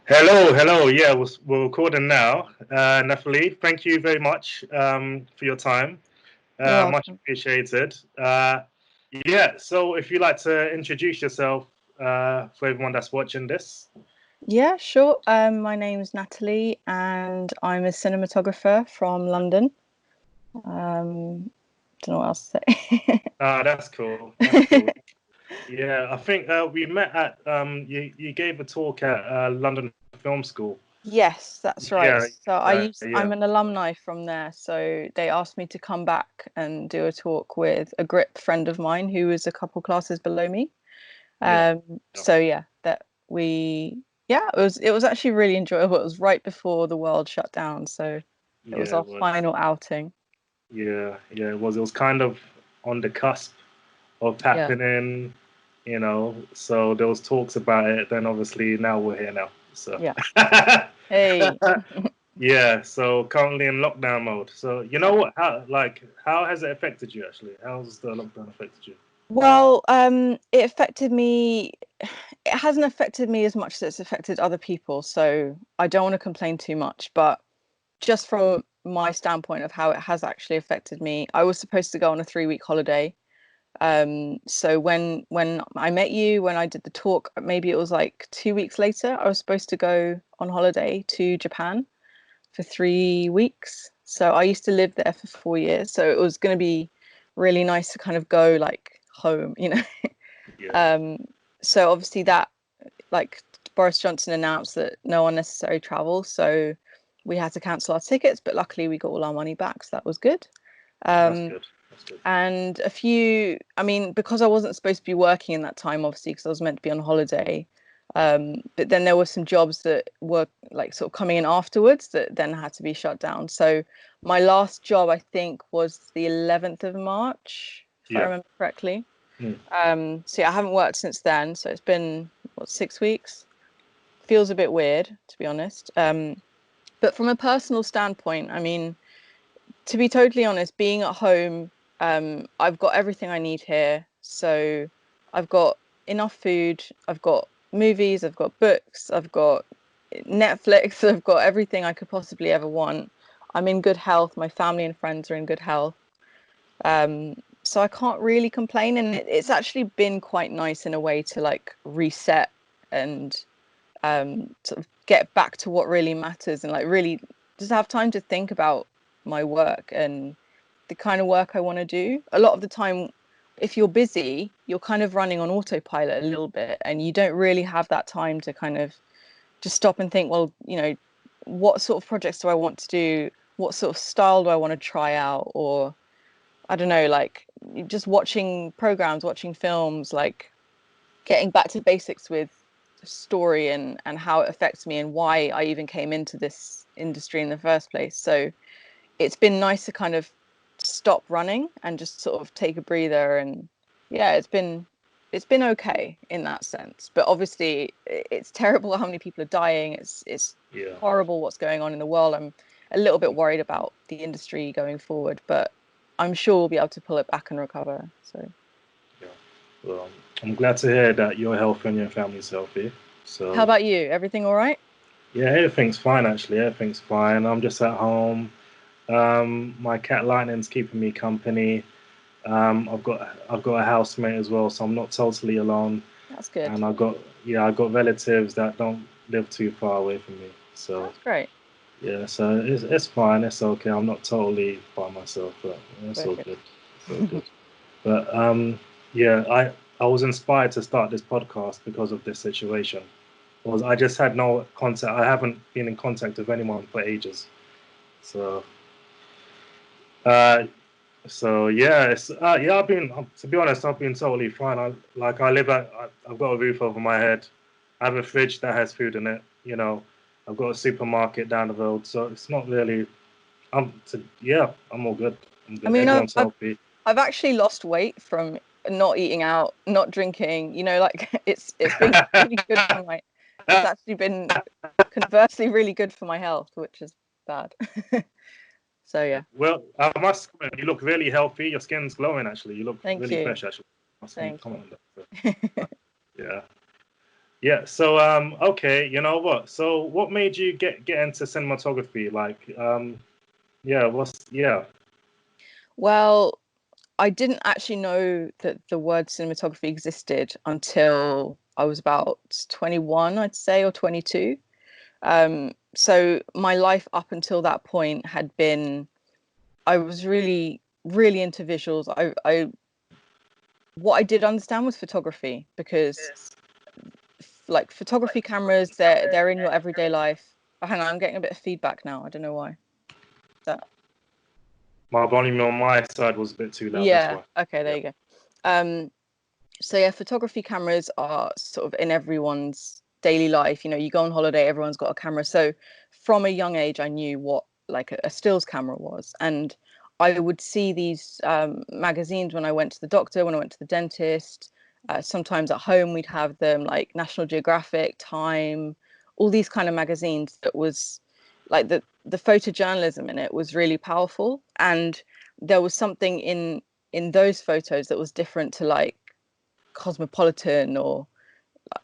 Hello, hello. Yeah, we're recording now. Nathalie, thank you very much for your time. You're Much welcome. appreciated. Yeah, so if you'd like to introduce yourself for everyone that's watching this. Yeah, sure. My name's Natalie, and I'm a cinematographer from London. Don't know what else to say. That's cool. That's cool. Yeah, I think we met at you gave a talk at London Film School. Yes, that's right. Yeah, So yeah, I'm an alumni from there. So they asked me to come back and do a talk with a grip friend of mine who was a couple classes below me. yeah, So yeah, that we yeah, it was actually really enjoyable. It was right before the world shut down, so it was yeah. our It was. final outing. Yeah, yeah. It was. It was kind of on the cusp of Yeah. happening, So there was talks about it. Then obviously now we're here now. So Yeah. Hey. yeah. So currently in lockdown mode. So you know what? How has it affected you actually? How's the lockdown affected you? Well, it affected me. It hasn't affected me as much as it's affected other people, so I don't want to complain too much. But just from my standpoint of how it has actually affected me, I was supposed to go on a 3-week holiday. So when I met you, when I did the talk, maybe it was like 2 weeks later, I was supposed to go on holiday to Japan for 3 weeks. So I used to live there for 4 years. So it was going to be really nice to kind of go like home. Yeah, Um, so obviously that like Boris Johnson announced that no unnecessary travel. So we had to cancel our tickets, but luckily we got all our money back. So that was good. that's Um, good. That's good. and I mean, because I wasn't supposed to be working in that time, obviously, because I was meant to be on holiday. But then there were some jobs that were like sort of coming in afterwards that then had to be shut down. So my last job, I think, was the 11th of March, if I Yeah. remember correctly. Mm. So yeah, I haven't worked since then. So it's been what, 6 weeks? Feels a bit weird, to be honest. But from a personal standpoint, I mean, to be totally honest, being at home, I've got everything I need here. So I've got enough food, I've got movies, I've got books, I've got Netflix, I've got everything I could possibly ever want. I'm in good health. My family and friends are in good health. So I can't really complain. And it's actually been quite nice in a way to like reset and sort of get back to what really matters and like really just have time to think about my work and the kind of work I want to do. A lot of the time, if you're busy, you're kind of running on autopilot a little bit, and you don't really have that time to kind of just stop and think, well, what sort of projects do I want to do? What sort of style do I want to try out? Or I don't know, like just watching programs, watching films, like getting back to basics with the story and how it affects me and why I even came into this industry in the first place. So it's been nice to kind of stop running and just sort of take a breather. And yeah, it's been okay in that sense. But obviously it's terrible how many people are dying. It's Yeah. horrible what's going on in the world. I'm a little bit worried about the industry going forward, but I'm sure we'll be able to pull it back and recover. So Yeah. Well, I'm glad to hear that your health and your family's healthy. how So about you? Everything all right? yeah, everything's fine actually. Everything's fine. I'm just at home. My cat Lightning's keeping me company. I've got a housemate as well, so I'm not totally alone. That's good. And I got relatives that don't live too far away from me. So That's great. yeah, so it's fine. It's okay. I'm not totally by myself, but it's all Wicked. good. It's all good. But yeah, I was inspired to start this podcast because of this situation. Was I just had no contact. I haven't been in contact with anyone for ages. So uh, so yeah, yeah. I've been to be honest, I've been totally fine. I live I've got a roof over my head. I have a fridge that has food in it. I've got a supermarket down the road, so it's not really. Yeah, I'm all good. I'm I good. mean, Everyone's healthy. I've actually lost weight from not eating out, not drinking. Like it's been really good for my. It's actually been conversely really good for my health, which is bad. So Yeah. yeah, Well, I must comment, you look really healthy. Your skin's glowing, actually. You look thank really you, fresh, actually. I must thank comment on that. So, you. yeah. Yeah. So okay, you know what? So what made you get into cinematography? Like yeah. Well, I didn't actually know that the word cinematography existed until I was about 21, I'd say, or 22. So my life up until that point had been, I was really, really into visuals. What I did understand was photography, because like photography cameras, they're in your everyday life. Oh, hang on, I'm getting a bit of feedback now. I don't know why. That My volume on my side was a bit too loud. That's Yeah. why. Okay, there Yeah. you go. So yeah, photography cameras are sort of in everyone's daily life. You know, you go on holiday, everyone's got a camera. So from a young age, I knew what like a stills camera was, and I would see these magazines when I went to the doctor, when I went to the dentist. Sometimes at home, we'd have them, like National Geographic, Time, all these kind of magazines. That was like the photojournalism in it was really powerful, and there was something in those photos that was different to like Cosmopolitan or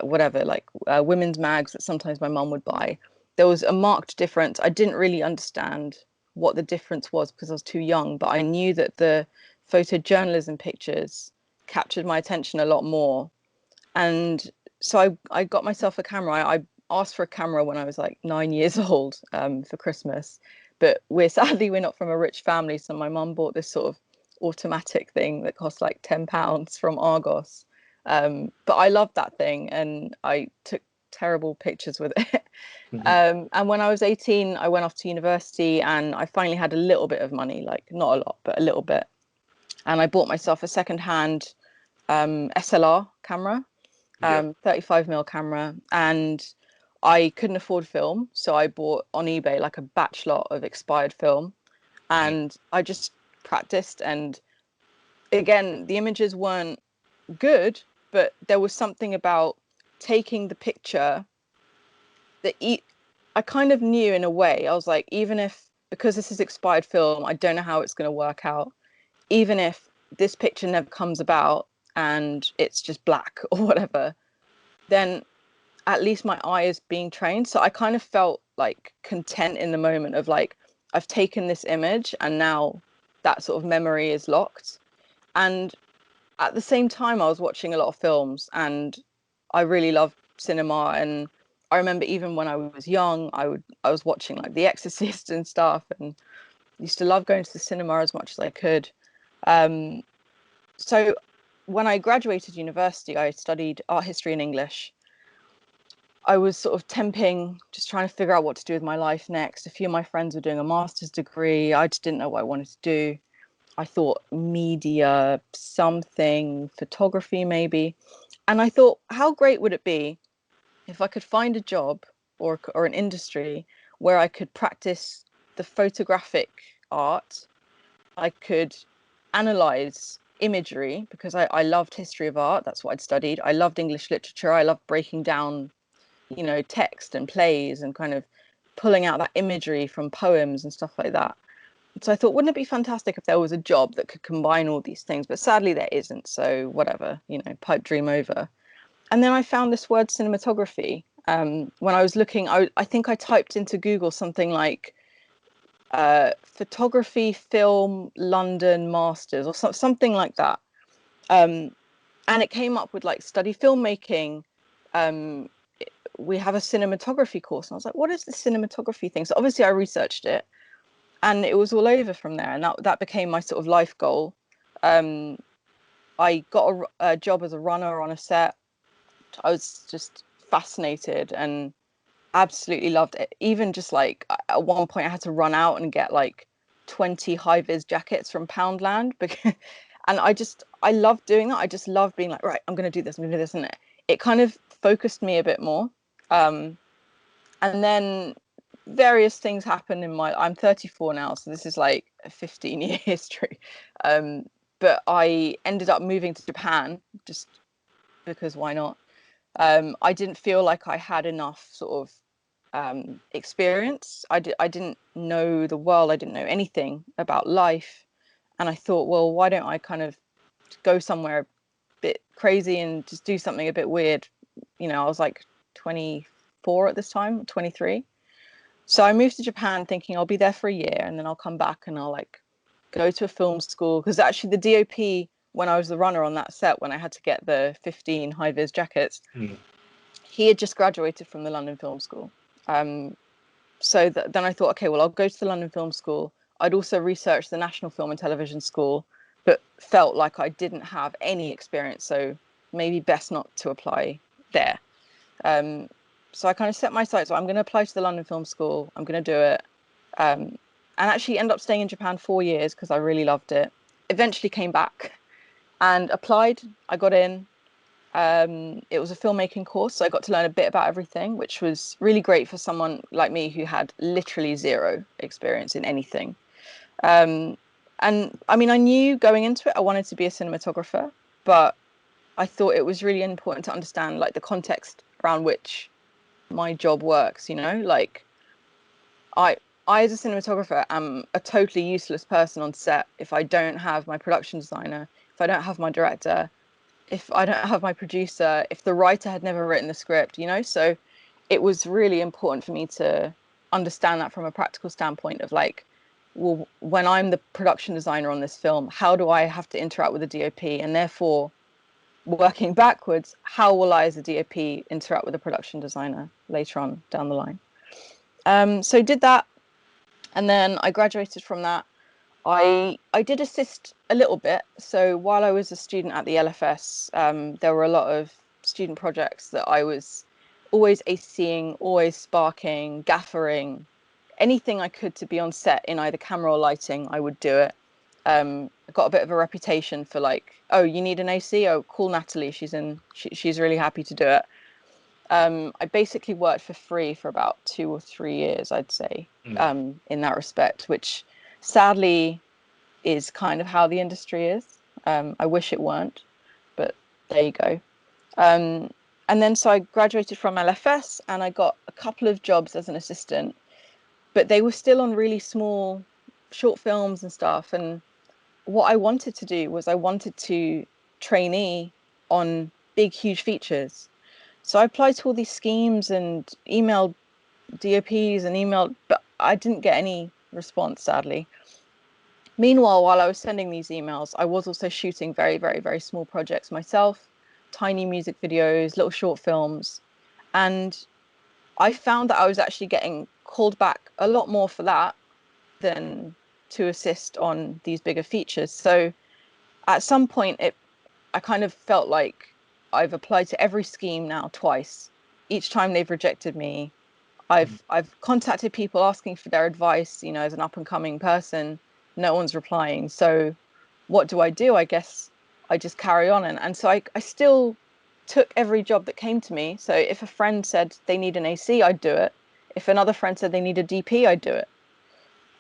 whatever, like women's mags that sometimes my mum would buy. There was a marked difference. I didn't really understand what the difference was because I was too young, but I knew that the photojournalism pictures captured my attention a lot more. And so I got myself a camera. I asked for a camera when I was like 9 years old for Christmas, but we're not from a rich family, so my mum bought this sort of automatic thing that cost like £10 from Argos. But I loved that thing, and I took terrible pictures with it. And when I was 18, I went off to university, and I finally had a little bit of money, like not a lot, but a little bit. And I bought myself a secondhand SLR camera, Yeah. 35mm camera, and I couldn't afford film, so I bought on eBay like a batch lot of expired film, and I just practiced. And again, the images weren't good, but there was something about taking the picture that I kind of knew in a way. I was like, even if, because this is expired film, I don't know how it's going to work out. Even if this picture never comes about and it's just black or whatever, then at least my eye is being trained. So I kind of felt like content in the moment of like, I've taken this image and now that sort of memory is locked. And at the same time, I was watching a lot of films, and I really love cinema. And I remember even when I was young, I was watching like The Exorcist and stuff, and used to love going to the cinema as much as I could. Um, so when I graduated university, I studied art history and English. I was sort of temping, just trying to figure out what to do with my life next. A few of my friends were doing a master's degree. I just didn't know what I wanted to do. I thought media, something, photography maybe. And I thought, how great would it be if I could find a job or an industry where I could practice the photographic art. I could analyze imagery because I loved history of art. That's what I'd studied. I loved English literature. I loved breaking down, you know, text and plays and kind of pulling out that imagery from poems and stuff like that. So I thought, wouldn't it be fantastic if there was a job that could combine all these things? But sadly, there isn't. So whatever, you know, pipe dream over. And then I found this word cinematography. When I was looking, I think I typed into Google something like photography, film, London masters, or something like that. And it came up with like study filmmaking. Um, we have a cinematography course. And I was like, what is the cinematography thing? So obviously I researched it, and it was all over from there. And that became my sort of life goal. I got a job as a runner on a set. I was just fascinated and absolutely loved it. Even just like at one point I had to run out and get like 20 high vis jackets from Poundland because and I loved doing that. I just loved being like, right, I'm gonna do this, I'm gonna do this. And it kind of focused me a bit more. And then various things happened in my, I'm 34 now, so this is like a 15-year history. But I ended up moving to Japan just because why not? I didn't feel like I had enough sort of experience. I didn't know the world. I didn't know anything about life. And I thought, well, why don't I kind of go somewhere a bit crazy and just do something a bit weird? You know, I was like 24 at this time, 23. So I moved to Japan thinking I'll be there for a year and then I'll come back and I'll like go to a film school. Because actually the DOP, when I was the runner on that set, when I had to get the 15 high-vis jackets, he had just graduated from the London Film School. So then I thought, okay, well, I'll go to the London Film School. I'd also researched the National Film and Television School, but felt like I didn't have any experience. So maybe best not to apply there. So I kind of set my sights. So I'm going to apply to the London Film School. I'm going to do it. And actually ended up staying in Japan 4 years because I really loved it. Eventually came back and applied. I got in. It was a filmmaking course, so I got to learn a bit about everything, which was really great for someone like me who had literally zero experience in anything. And I mean, I knew going into it I wanted to be a cinematographer, but I thought it was really important to understand like the context around which my job works, you know, like I as a cinematographer am a totally useless person on set if I don't have my production designer, if I don't have my director, if I don't have my producer, if the writer had never written the script, you know. So it was really important for me to understand that from a practical standpoint of like, well, when I'm the production designer on this film, how do I have to interact with the DOP? And therefore, working backwards, how will I as a DOP interact with the production designer later on down the line? So did that. And then I graduated from that. I did assist a little bit. So while I was a student at the LFS, there were a lot of student projects that I was always ACing, always sparking, gaffering, anything I could to be on set in either camera or lighting, I would do it. I got a bit of a reputation for like, oh, you need an AC? Oh, call Nathalie. She's really happy to do it. I basically worked for free for about 2 or 3 years, I'd say, in that respect, which sadly is kind of how the industry is. I wish it weren't, but there you go. And then so I graduated from LFS and I got a couple of jobs as an assistant, but they were still on really small short films and stuff. And what I wanted to do was I wanted to trainee on big, huge features. So I applied to all these schemes and emailed DOPs and emailed, but I didn't get any response, sadly. Meanwhile, while I was sending these emails, I was also shooting very, very, very small projects myself, tiny music videos, little short films. And I found that I was actually getting called back a lot more for that than to assist on these bigger features. So at some point, I kind of felt like I've applied to every scheme now twice. Each time they've rejected me. I've contacted people asking for their advice, you know, as an up and coming person. No one's replying. So what do? I guess I just carry on. And so I still took every job that came to me. So if a friend said they need an AC, I'd do it. If another friend said they need a DP, I'd do it.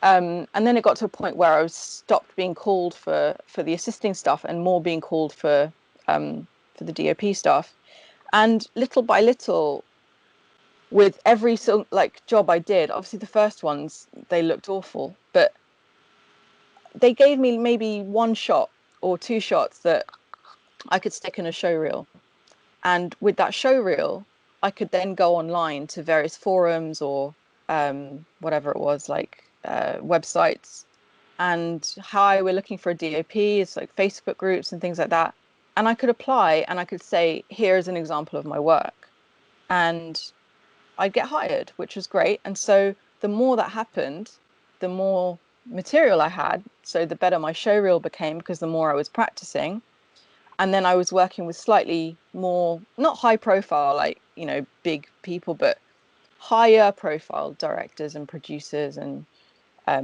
And then it got to a point where I was stopped being called for the assisting stuff and more being called for the DOP stuff. And little by little, with every like job I did, obviously the first ones, they looked awful, but they gave me maybe 1 shot or 2 shots that I could stick in a show reel. And with that show reel, I could then go online to various forums or whatever it was, like websites, and hi, we're looking for a DOP. It's like Facebook groups and things like that. And I could apply and I could say, here's an example of my work. And I'd get hired, which was great. And so the more that happened, the more material I had. So the better my show reel became because the more I was practicing. And then I was working with slightly more, not high profile, like, you know, big people, but higher profile directors and producers and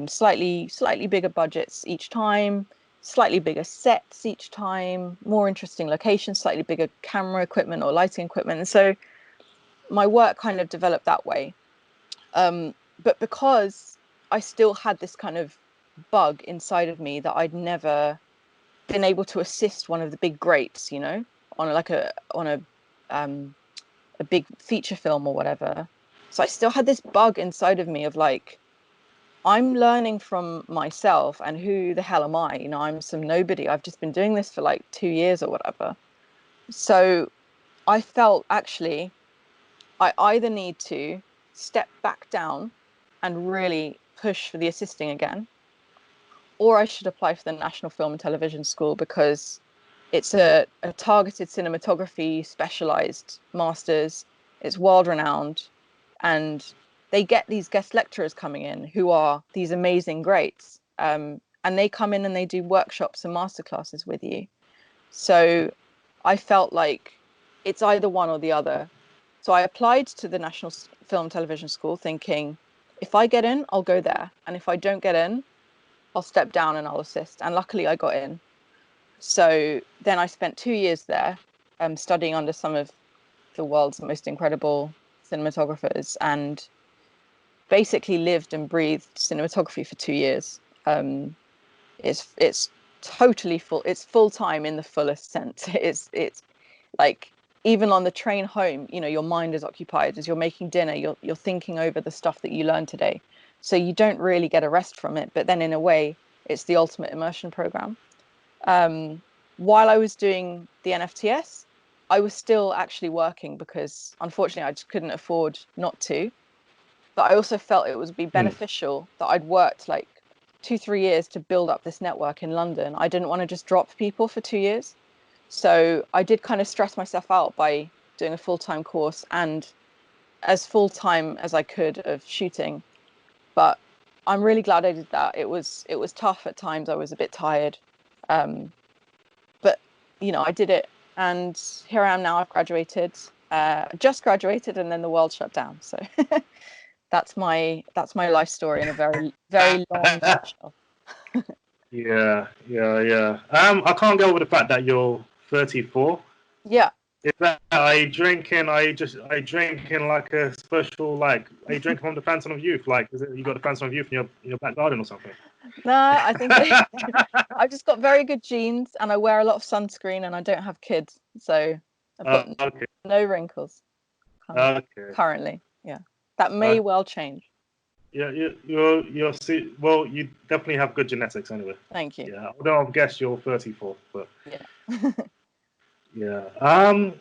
slightly bigger budgets each time, slightly bigger sets each time, more interesting locations, slightly bigger camera equipment or lighting equipment. And so my work kind of developed that way. But because I still had this kind of bug inside of me that I'd never been able to assist one of the big greats, you know, on a big feature film or whatever. So I still had this bug inside of me of like, I'm learning from myself and who the hell am I? You know, I'm some nobody. I've just been doing this for like 2 years or whatever. So I felt actually I either need to step back down and really push for the assisting again, or I should apply for the National Film and Television School, because it's a targeted cinematography specialized master's. It's world renowned, and they get these guest lecturers coming in who are these amazing greats. And they come in and they do workshops and masterclasses with you. So I felt like it's either one or the other. So I applied to the National Film and Television School thinking, if I get in, I'll go there. And if I don't get in, I'll step down and I'll assist. And luckily I got in. So then I spent 2 years there, studying under some of the world's most incredible cinematographers, and basically lived and breathed cinematography for 2 years. It's totally full. It's full time in the fullest sense. It's like, even on the train home, you know, your mind is occupied as you're making dinner. You're thinking over the stuff that you learned today, so you don't really get a rest from it. But then in a way, it's the ultimate immersion program. While I was doing the NFTS, I was still actually working, because unfortunately I just couldn't afford not to. But I also felt it would be beneficial that I'd worked like 2-3 years to build up this network in London. I didn't want to just drop people for 2 years. So I did kind of stress myself out by doing a full-time course and as full-time as I could of shooting. But I'm really glad I did that. It was tough at times. I was a bit tired. But you know, I did it, and here I am now. I've graduated, just graduated, and then the world shut down. So that's my life story in a very, very long nutshell. Yeah. I can't go with the fact that you're 34. Yeah. Is that, are you drinking? Are you drinking like a special, like, are you drinking from the Fountain of Youth? Like, is it you got the Fountain of Youth in your back garden or something? No, I think I've just got very good genes, and I wear a lot of sunscreen, and I don't have kids, so I've got Okay. no wrinkles currently. Yeah, that may well change. Yeah, well, you definitely have good genetics anyway. Thank you. Yeah, although I guess you're 34, but yeah. yeah.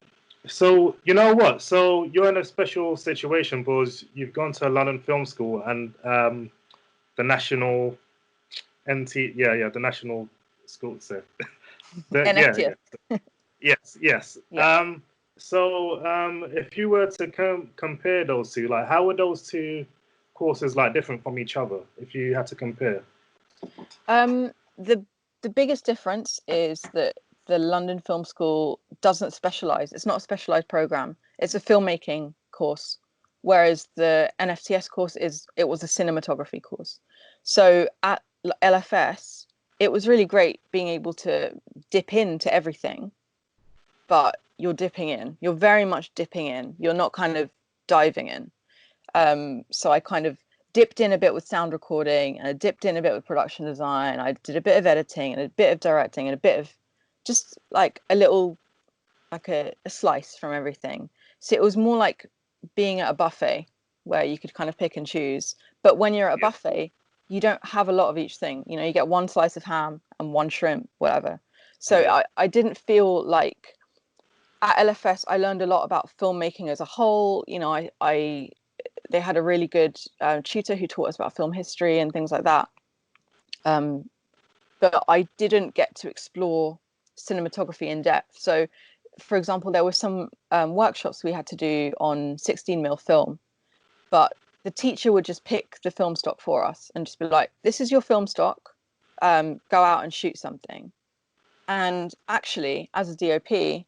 So you know what? So you're in a special situation because you've gone to London Film School and the national the national school. So NFTS. yes. Yeah. So if you were to compare those two, like, how are those two courses like different from each other? If you had to compare. The biggest difference is that the London Film School doesn't specialize. It's not a specialized program. It's a filmmaking course, whereas the NFTS course was a cinematography course. So at LFS, it was really great being able to dip into everything, but you're dipping in. You're very much dipping in. You're not kind of diving in. So I kind of dipped in a bit with sound recording, and I dipped in a bit with production design. I did a bit of editing and a bit of directing and a bit of just like a little, like a slice from everything. So it was more like being at a buffet where you could kind of pick and choose. But when you're at a buffet, you don't have a lot of each thing. You know, you get one slice of ham and one shrimp, whatever. So I didn't feel like at LFS, I learned a lot about filmmaking as a whole. You know, they had a really good tutor who taught us about film history and things like that. But I didn't get to explore cinematography in depth. So, for example, there were some workshops we had to do on 16mm film, but the teacher would just pick the film stock for us and just be like, this is your film stock, go out and shoot something. And actually, as a DOP,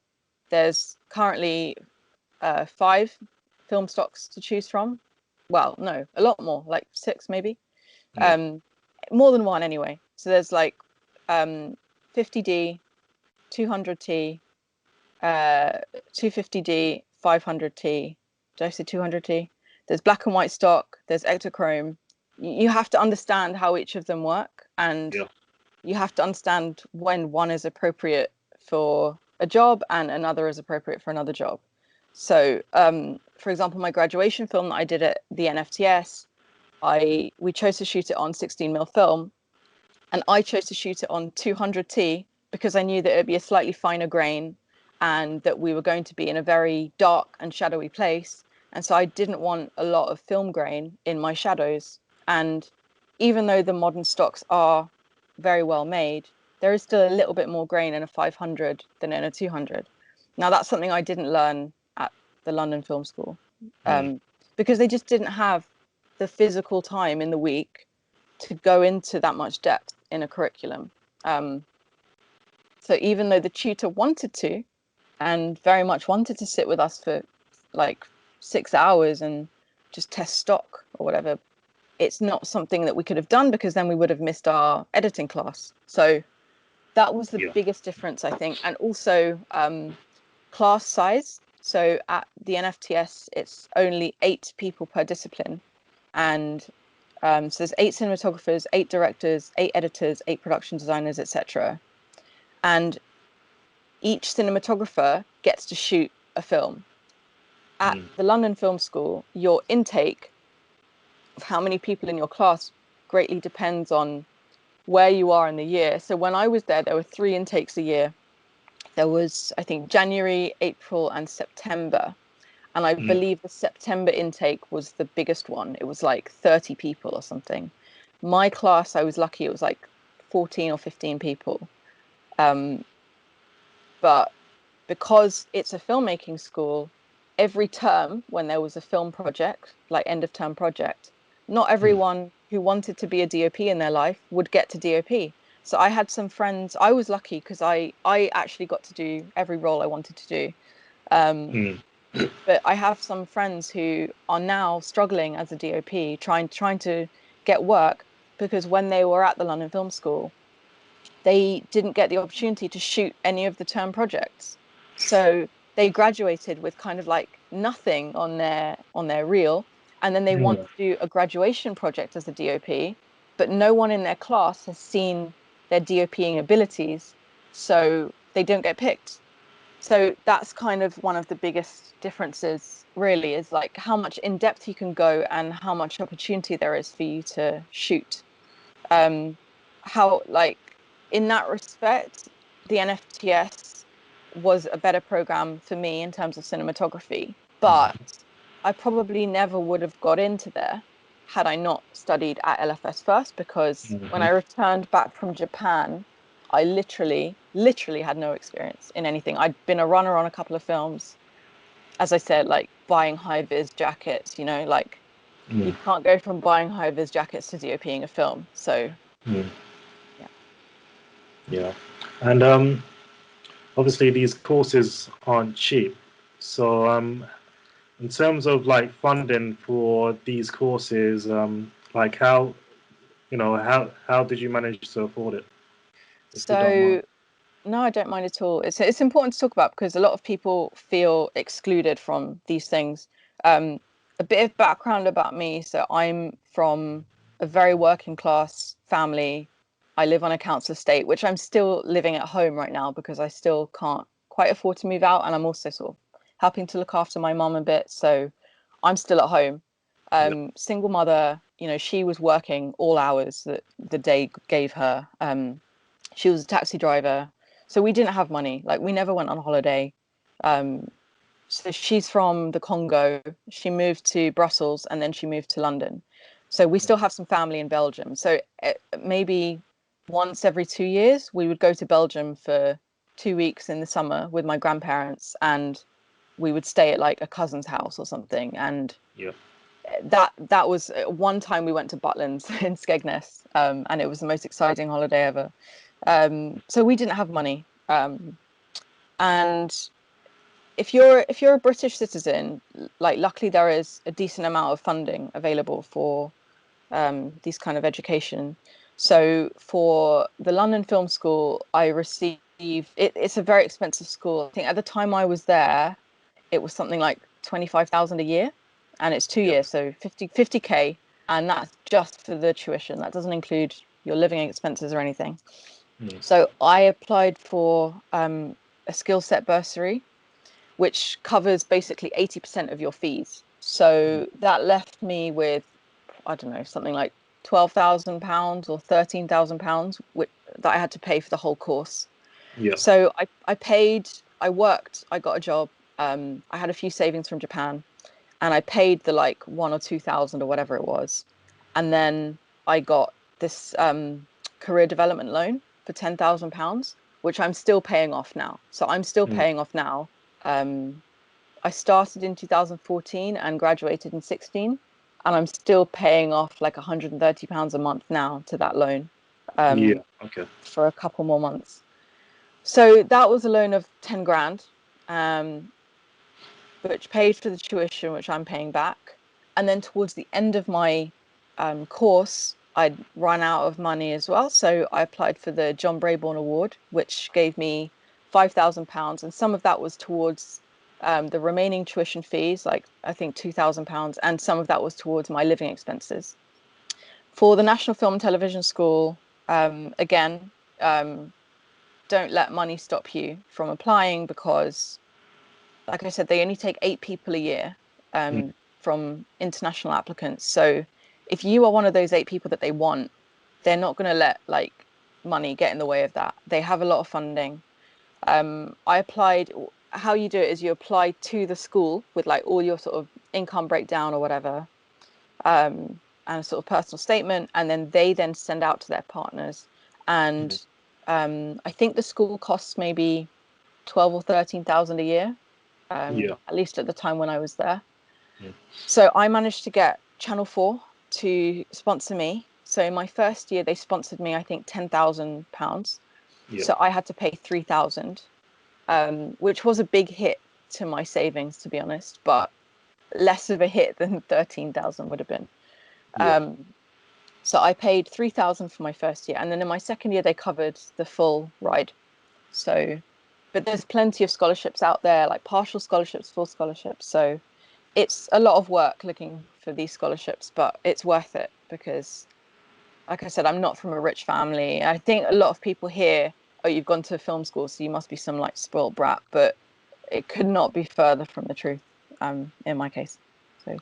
there's currently 5 film stocks to choose from. Well, no, a lot more, like 6 maybe. More than one anyway. So there's like 50D, 200T, 250D, 500T. Did I say 200T? There's black and white stock. There's Ektachrome. You have to understand how each of them work, and you have to understand when one is appropriate for a job and another is appropriate for another job. So, for example, my graduation film that I did at the NFTS, we chose to shoot it on 16mm film, and I chose to shoot it on 200T because I knew that it would be a slightly finer grain and that we were going to be in a very dark and shadowy place. And so I didn't want a lot of film grain in my shadows. And even though the modern stocks are very well made, there is still a little bit more grain in a 500 than in a 200. Now, that's something I didn't learn at the London Film School, because they just didn't have the physical time in the week to go into that much depth in a curriculum. So even though the tutor wanted to, and very much wanted to sit with us for like 6 hours and just test stock or whatever, it's not something that we could have done, because then we would have missed our editing class. So that was the biggest difference, I think. And also class size. So at the NFTS, it's only 8 people per discipline. And so there's 8 cinematographers, 8 directors, 8 editors, 8 production designers, etc. And each cinematographer gets to shoot a film. At the London Film School, your intake of how many people in your class greatly depends on where you are in the year. So when I was there were 3 intakes a year. There was, I think, January, April, and September. And I believe the September intake was the biggest one. It was like 30 people or something. My class, I was lucky, it was like 14 or 15 people. But because it's a filmmaking school, every term when there was a film project, like end of term project, not everyone who wanted to be a DOP in their life would get to DOP. So I had some friends, I was lucky because I actually got to do every role I wanted to do. But I have some friends who are now struggling as a DOP, trying to get work, because when they were at the London Film School, they didn't get the opportunity to shoot any of the term projects. So they graduated with kind of like nothing on their reel, and then they want to do a graduation project as a DOP, but no one in their class has seen their DOPing abilities, so they don't get picked. So that's kind of one of the biggest differences, really, is like how much in depth you can go and how much opportunity there is for you to shoot. How, like, in that respect, the NFTS was a better program for me in terms of cinematography, but I probably never would have got into there had I not studied at LFS first, because when I returned back from Japan, I literally had no experience in anything. I'd been a runner on a couple of films, as I said, like buying high-vis jackets, like you can't go from buying high-vis jackets to DOPing a film. So yeah. And obviously these courses aren't cheap. So in terms of like funding for these courses, like how did you manage to afford it? If you don't So mind. no, I don't mind at all. It's important to talk about, because a lot of people feel excluded from these things. A bit of background about me. So I'm from a very working class family. I live on a council estate, which I'm still living at home right now because I still can't quite afford to move out. And I'm also sort of helping to look after my mum a bit. So I'm still at home. Single mother, she was working all hours that the day gave her. She was a taxi driver, so we didn't have money. Like, we never went on holiday. So she's from the Congo. She moved to Brussels and then she moved to London. So we still have some family in Belgium. So maybe once every 2 years, we would go to Belgium for 2 weeks in the summer with my grandparents, and we would stay at like a cousin's house or something. And that was one time we went to Butlins in Skegness, and it was the most exciting holiday ever. So we didn't have money, and if you're a British citizen, like, luckily there is a decent amount of funding available for these kind of education. So for the London Film School, I received it's a very expensive school. I think at the time I was there, it was something like 25,000 a year, and it's 2 years, so 50K, and that's just for the tuition. That doesn't include your living expenses or anything. So I applied for a skill set bursary, which covers basically 80% of your fees. So that left me with, I don't know, something like £12,000 or £13,000 that I had to pay for the whole course. So I paid, I worked, I got a job. I had a few savings from Japan, and I paid the like 1 or 2,000 or whatever it was, and then I got this career development loan for £10,000, which I'm still paying off now. So I'm still paying off now. I started in 2014 and graduated in 16, and I'm still paying off like £130 a month now to that loan. Yeah. Okay. For a couple more months. So that was a loan of 10 grand, which paid for the tuition, which I'm paying back. And then towards the end of my course, I'd run out of money as well. So I applied for the John Brabourne Award, which gave me £5,000. And some of that was towards the remaining tuition fees, like I think £2,000. And some of that was towards my living expenses. For the National Film and Television School, again, don't let money stop you from applying, because like I said, they only take 8 people a year from international applicants. So if you are one of those 8 people that they want, they're not going to let like money get in the way of that. They have a lot of funding. I applied. How you do it is you apply to the school with like all your sort of income breakdown or whatever, and a sort of personal statement, and then they then send out to their partners. And I think the school costs maybe 12 or 13,000 a year, at least at the time when I was there. So I managed to get Channel 4 to sponsor me. So in my first year, they sponsored me, I think, £10,000. So I had to pay 3,000, which was a big hit to my savings, to be honest, but less of a hit than 13,000 would have been. So I paid 3,000 for my first year, and then in my second year they covered the full ride. So, but there's plenty of scholarships out there, like partial scholarships, full scholarships. So it's a lot of work looking for these scholarships, but it's worth it because, like I said, I'm not from a rich family. I think a lot of people hear, oh, you've gone to film school, so you must be some like spoiled brat, but it could not be further from the truth, in my case. So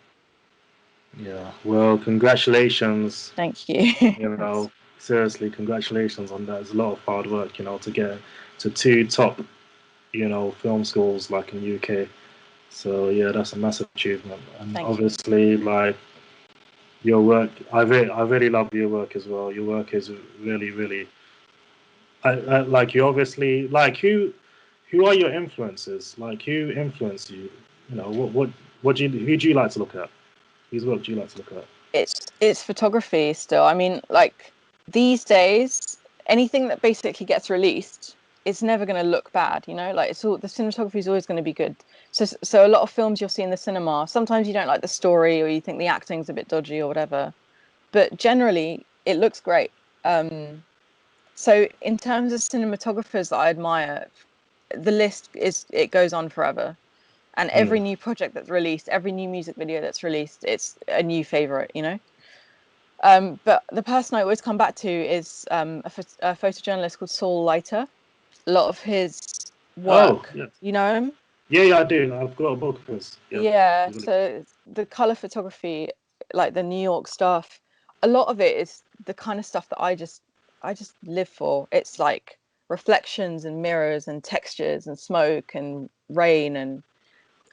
Yeah. Well, congratulations. thank you. You know, seriously, congratulations on that. It's a lot of hard work, to get to 2 top, film schools like in the UK. So yeah, that's a massive achievement. And Thank obviously, like your work, I really love your work as well. Your work is really, really. Like you obviously like who are your influences? Like who influence you? What do you who do you like to look at? Whose work do you like to look at? It's photography still. I mean, like these days, anything that basically gets released, it's never going to look bad, like it's all, the cinematography is always going to be good. So a lot of films you'll see in the cinema, sometimes you don't like the story or you think the acting's a bit dodgy or whatever, but generally it looks great. So in terms of cinematographers that I admire, the list it goes on forever. And every new project that's released, every new music video that's released, it's a new favorite, But the person I always come back to is a photojournalist called Saul Leiter. A lot of his Oh, work, yeah. you know him? Yeah, I do. I've got a book of his. Yeah. Yeah, so the color photography, like the New York stuff, a lot of it is the kind of stuff that I just live for. It's like reflections and mirrors and textures and smoke and rain and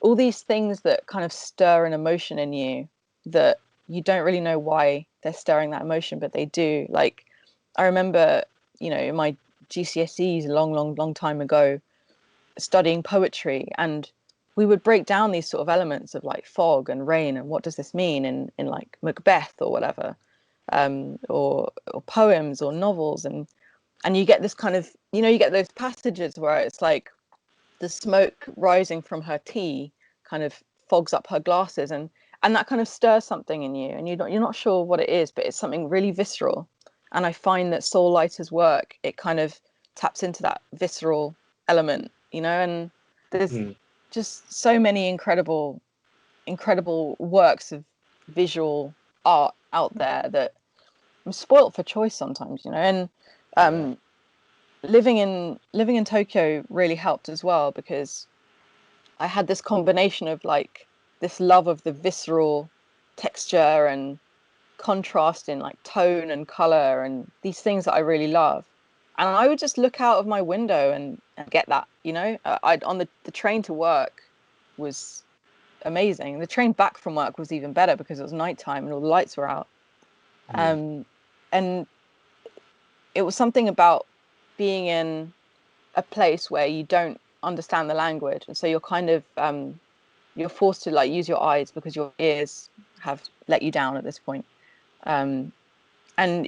all these things that kind of stir an emotion in you that you don't really know why they're stirring that emotion, but they do. Like I remember, in my GCSEs a long, long, long time ago, studying poetry, and we would break down these sort of elements of like fog and rain and what does this mean in like Macbeth or whatever, or poems or novels, and you get this kind of, you get those passages where it's like the smoke rising from her tea kind of fogs up her glasses, and that kind of stirs something in you, and you're not sure what it is, but it's something really visceral. And I find that Saul Leiter's work, it kind of taps into that visceral element, and there's just so many incredible works of visual art out there that I'm spoilt for choice sometimes, and living in Tokyo really helped as well, because I had this combination of like this love of the visceral texture and contrast in like tone and color and these things that I really love. And I would just look out of my window and get that, I'd on the train to work was amazing. The train back from work was even better because it was nighttime and all the lights were out. And it was something about being in a place where you don't understand the language, and so you're kind of you're forced to like use your eyes because your ears have let you down at this point. And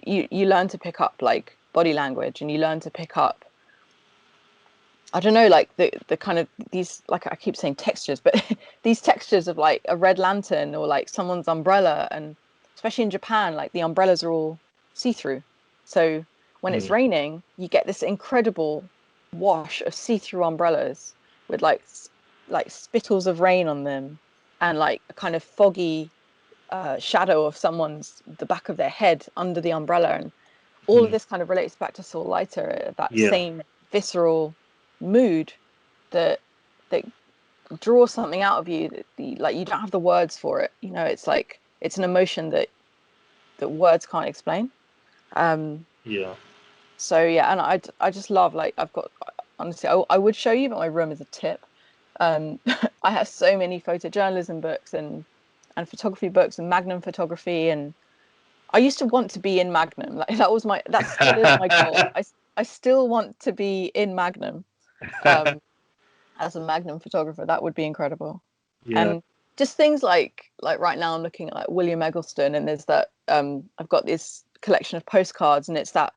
you learn to pick up like body language, and you learn to pick up, I don't know, like the kind of these, like I keep saying textures, but these textures of like a red lantern or like someone's umbrella. And especially in Japan, like the umbrellas are all see-through. So when it's raining, you get this incredible wash of see-through umbrellas with like spittles of rain on them, and like a kind of foggy shadow of the back of their head under the umbrella. And all of this kind of relates back to Saul Leiter, that same visceral mood that draws something out of you that like you don't have the words for it. You know, it's like it's an emotion that words can't explain. So yeah, and I just love, like, I've got, honestly, I would show you, but my room is a tip. I have so many photojournalism books and photography books and Magnum photography, and I used to want to be in Magnum. Like that still is my goal. I still want to be in Magnum as a Magnum photographer. That would be incredible. And just things like right now I'm looking at like William Eggleston, and there's that I've got this collection of postcards, and it's that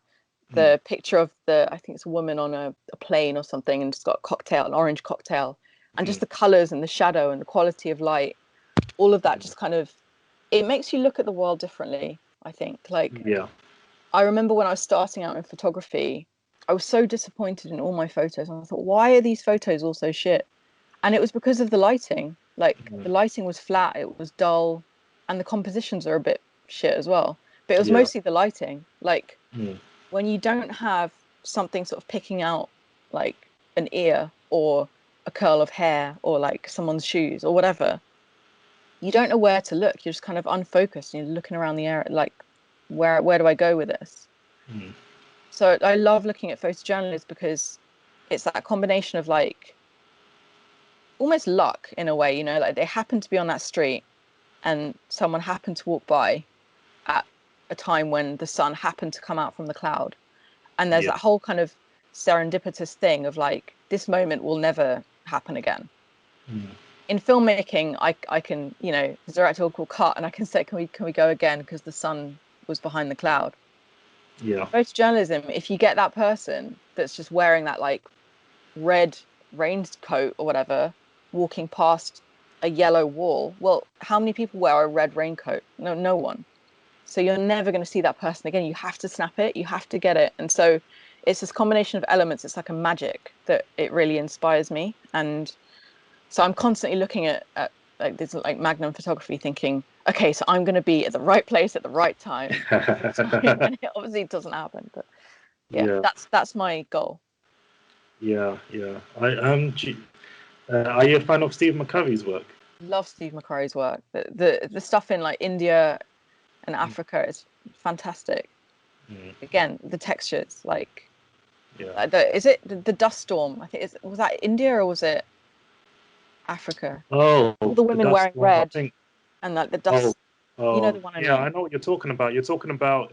the picture of I think it's a woman on a plane or something, and it's got a cocktail, an orange cocktail, and just the colors and the shadow and the quality of light, all of that just kind of, it makes you look at the world differently, I think. Like, I remember when I was starting out in photography, I was so disappointed in all my photos, and I thought, why are these photos all so shit? And it was because of the lighting. Like the lighting was flat, it was dull, and the compositions are a bit shit as well. But it was mostly the lighting. Like when you don't have something sort of picking out like an ear or a curl of hair or like someone's shoes or whatever, you don't know where to look. You're just kind of unfocused, and you're looking around the area like, where do I go with this? So I love looking at photojournalists because it's that combination of like almost luck in a way, you know, like they happen to be on that street and someone happened to walk by at a time when the sun happened to come out from the cloud. And there's that whole kind of serendipitous thing of like, this moment will never happen again. In filmmaking, I can, you know, the director will call cut and I can say, can we go again because the sun was behind the cloud. Photojournalism, if you get that person that's just wearing that like red raincoat or whatever, walking past a yellow wall, well, how many people wear a red raincoat? No one. So you're never going to see that person again. You have to snap it, you have to get it. And so it's this combination of elements. It's like a magic that it really inspires me. And so I'm constantly looking at like this like Magnum photography, thinking, okay, so I'm going to be at the right place at the right time. And it obviously doesn't happen, but that's my goal. Are you a fan of Steve McCurry's work? Love Steve McCurry's work. The stuff in like India and Africa is fantastic. Again, the textures, like, is it the dust storm? I think was that India or was it Africa? Oh, all the women wearing red, and like the dust. You know the one I mean. I know what you're talking about. You're talking about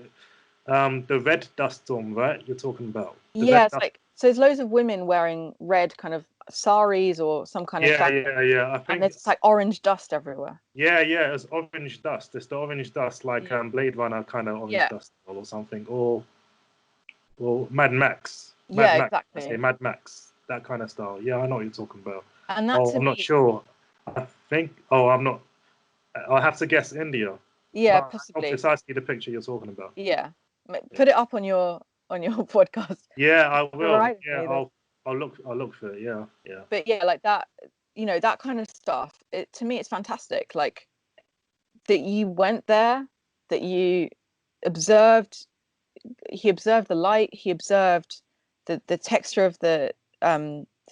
the red dust storm, right? You're talking about it's like, so there's loads of women wearing red kind of saris or some kind of fabric. I think, and there's like orange dust everywhere. It's orange dust. It's the orange dust, like Blade Runner kind of orange dust or something, or Mad Max. Exactly. I say Mad Max, that kind of style. Yeah, I know what you're talking about. And that I'm not sure. I think. I'm not. I'll have to guess India. Possibly. Precisely the picture you're talking about. Put it up on your podcast. I will. Right, I'll look for it. Yeah. But like that, you know, that kind of stuff. To me, it's fantastic. Like that you went there, that you observed. He observed the light. He observed the texture of the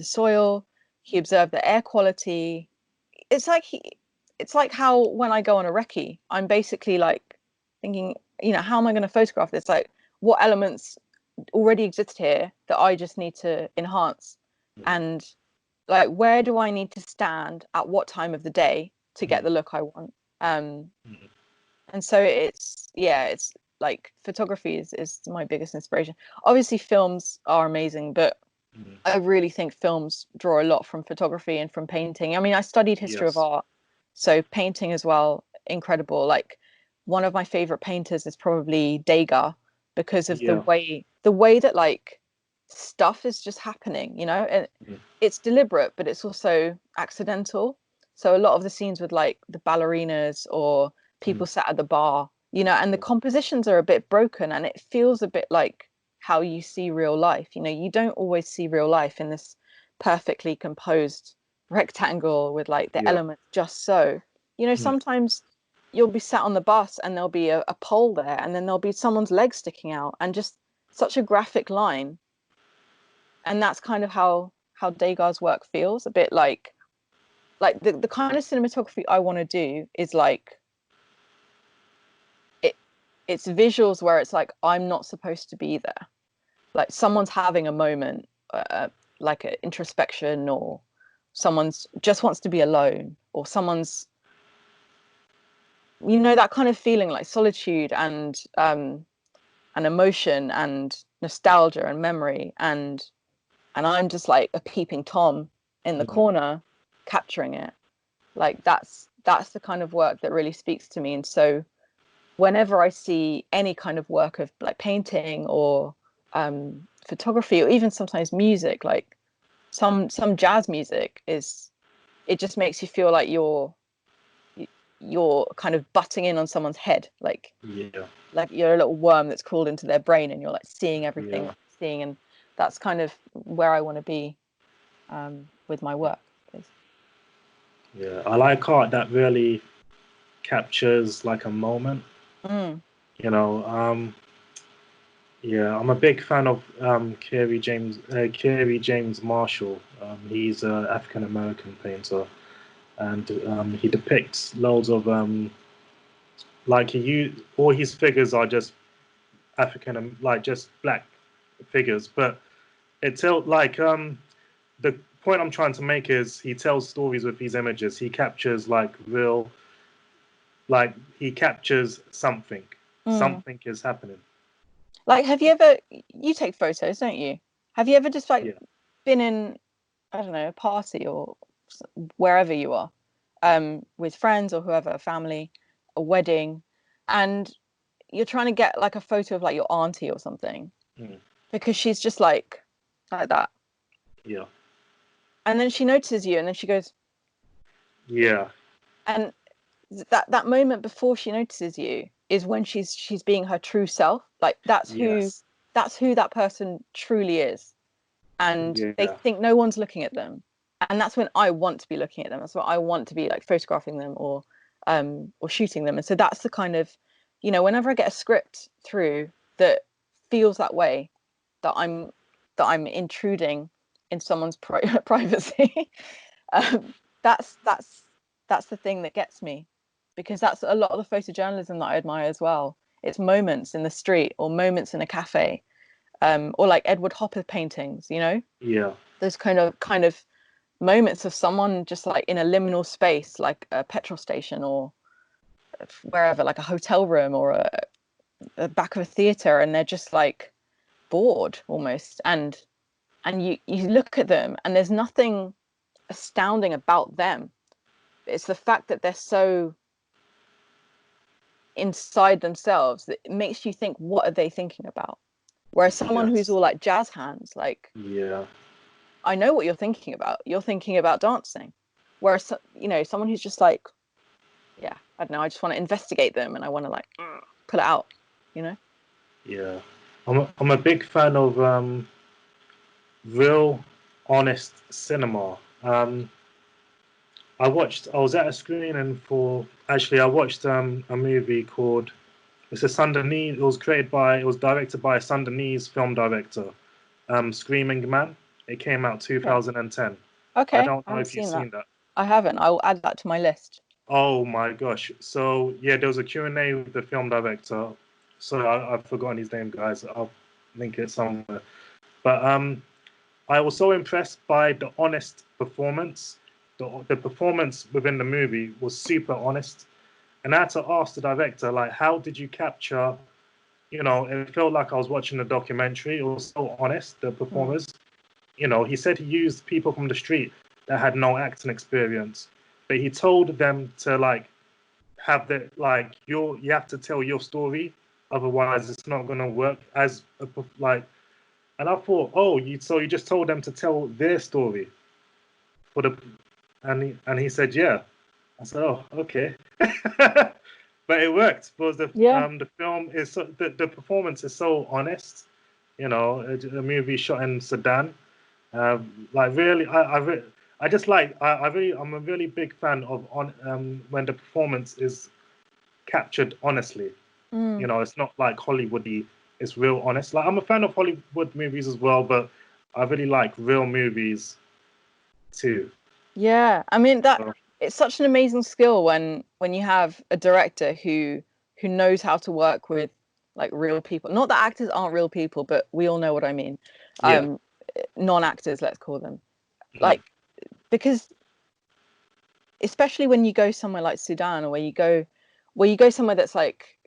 soil. He observed the air quality. It's like how when I go on a recce, I'm basically like thinking, you know, how am I going to photograph this? Like, what elements already exist here that I just need to enhance? And like, where do I need to stand at what time of the day to get the look I want. And so it's like photography is my biggest inspiration. Obviously films are amazing, but I really think films draw a lot from photography and from painting. I mean, I studied history of art, so painting as well, incredible. Like one of my favorite painters is probably Degas, because of the way that like stuff is just happening, you know, and it's deliberate, but it's also accidental. So a lot of the scenes with like the ballerinas or people sat at the bar, you know, and the compositions are a bit broken, and it feels a bit like how you see real life. You know, you don't always see real life in this perfectly composed rectangle with like the elements just so. You know, sometimes you'll be sat on the bus and there'll be a pole there, and then there'll be someone's leg sticking out, and just such a graphic line. And that's kind of how Degas' work feels, a bit like the kind of cinematography I want to do is like it's visuals where it's like I'm not supposed to be there, like someone's having a moment, like an introspection, or someone's just wants to be alone, or someone's, you know, that kind of feeling, like solitude and emotion and nostalgia and memory, and I'm just like a peeping Tom in the corner capturing it. Like that's the kind of work that really speaks to me. And so whenever I see any kind of work of like painting or photography, or even sometimes music, like some jazz music, it just makes you feel like you're kind of butting in on someone's head, like you're a little worm that's crawled into their brain, and you're like seeing everything seeing. And that's kind of where I want to be with my work. I like art that really captures like a moment. You know, I'm a big fan of Kerry James Marshall. He's an African American painter, and he depicts loads of like all his figures are just African, like just black figures, but it tells like the point I'm trying to make is he tells stories with these images. He captures like real, like he captures something. Something is happening. Like, you take photos, don't you? Have you ever just like been in, I don't know, a party or wherever you are, with friends or whoever, family, a wedding, and you're trying to get like a photo of like your auntie or something, because she's just like that. Yeah. And then she notices you, and then she goes, yeah. And that moment before she notices you is when she's being her true self. Like that's who that person truly is. And they think no one's looking at them. And that's when I want to be looking at them. That's what I want to be like, photographing them or shooting them. And so that's the kind of, you know, whenever I get a script through that feels that way, that I'm intruding in someone's privacy, that's the thing that gets me, because that's a lot of the photojournalism that I admire as well. It's moments in the street or moments in a cafe, or like Edward Hopper paintings, you know? Those kind of moments of someone just like in a liminal space, like a petrol station or wherever, like a hotel room or a back of a theater, and they're just like bored almost, and you look at them and there's nothing astounding about them. It's the fact that they're so inside themselves that it makes you think, what are they thinking about? Whereas someone who's all like jazz hands, like, I know what you're thinking about. You're thinking about dancing. Whereas, you know, someone who's just like, I don't know, I just want to investigate them and I want to like pull it out, you know? Yeah. I'm a big fan of real, honest cinema. I was at a screening I watched a movie called, it was directed by a Sundanese film director, Screaming Man. It came out 2010. Okay, I don't know haven't if you've seen that. I haven't. I'll add that to my list. Oh my gosh. So yeah, there was a Q&A with the film director. So I've forgotten his name, guys. I'll link it somewhere. But I was so impressed by the honest performance, the performance within the movie was super honest. And I had to ask the director, like, how did you capture, it felt like I was watching a documentary. It was so honest, the performers. He said he used people from the street that had no acting experience, but he told them to like have the you have to tell your story, otherwise it's not gonna work as like. And I thought, oh, you just told them to tell their story for the, and he said, yeah. I said, oh, okay. But it worked because the film is the performance is so honest. A movie shot in Sudan. Like really, I just like I'm a really big fan of when the performance is captured honestly. It's not like Hollywoody. It's real honest. Like I'm a fan of Hollywood movies as well, but I really like real movies too. Yeah, I mean it's such an amazing skill when you have a director who knows how to work with like real people. Not that actors aren't real people, but we all know what I mean. Yeah. Non-actors, let's call them. Like, because especially when you go somewhere like Sudan, or where you go somewhere that's like,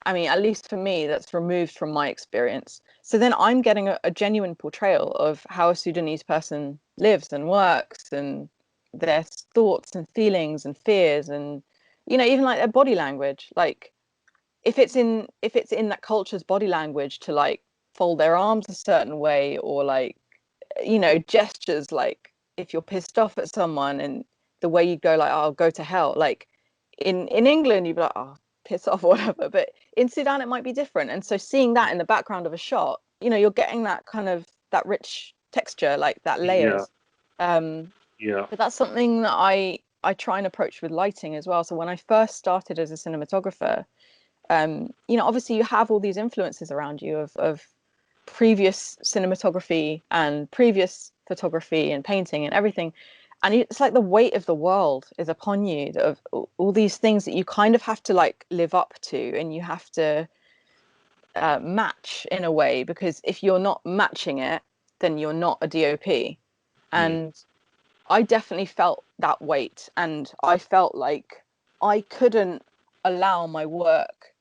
I mean, at least for me, that's removed from my experience. So then I'm getting a genuine portrayal of how a Sudanese person lives and works, and their thoughts and feelings and fears, and even like their body language. Like if it's in that culture's body language to like fold their arms a certain way, or like gestures, like if you're pissed off at someone and the way you go like, oh, go to hell, like in England you'd be like, oh, piss off or whatever, but in Sudan it might be different. And so seeing that in the background of a shot, you're getting that kind of that rich texture, like that layers. But that's something that I try and approach with lighting as well. So when I first started as a cinematographer, obviously you have all these influences around you of previous cinematography and previous photography and painting and everything, and it's like the weight of the world is upon you, of all these things that you kind of have to like live up to, and you have to match in a way, because if you're not matching it, then you're not a DOP. And I definitely felt that weight, and I felt like I couldn't allow my work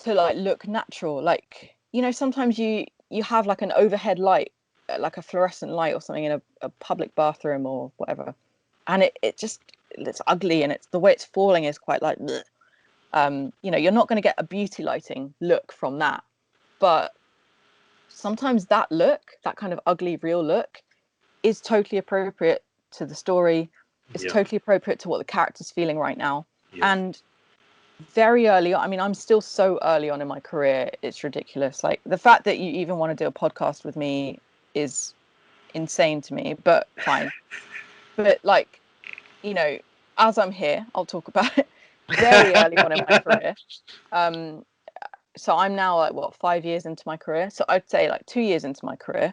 to like look natural. Like, sometimes you have like an overhead light, like a fluorescent light or something in a public bathroom or whatever, and it's ugly, and it's the way it's falling is quite like you're not going to get a beauty lighting look from that. But sometimes that look, that kind of ugly real look, is totally appropriate to the story. It's totally appropriate to what the character's feeling right now. And very early, I mean, I'm still so early on in my career, it's ridiculous. Like the fact that you even want to do a podcast with me is insane to me, but fine. But like, as I'm here, I'll talk about it. Very early on in my career. So I'm now like 5 years into my career. So I'd say like 2 years into my career.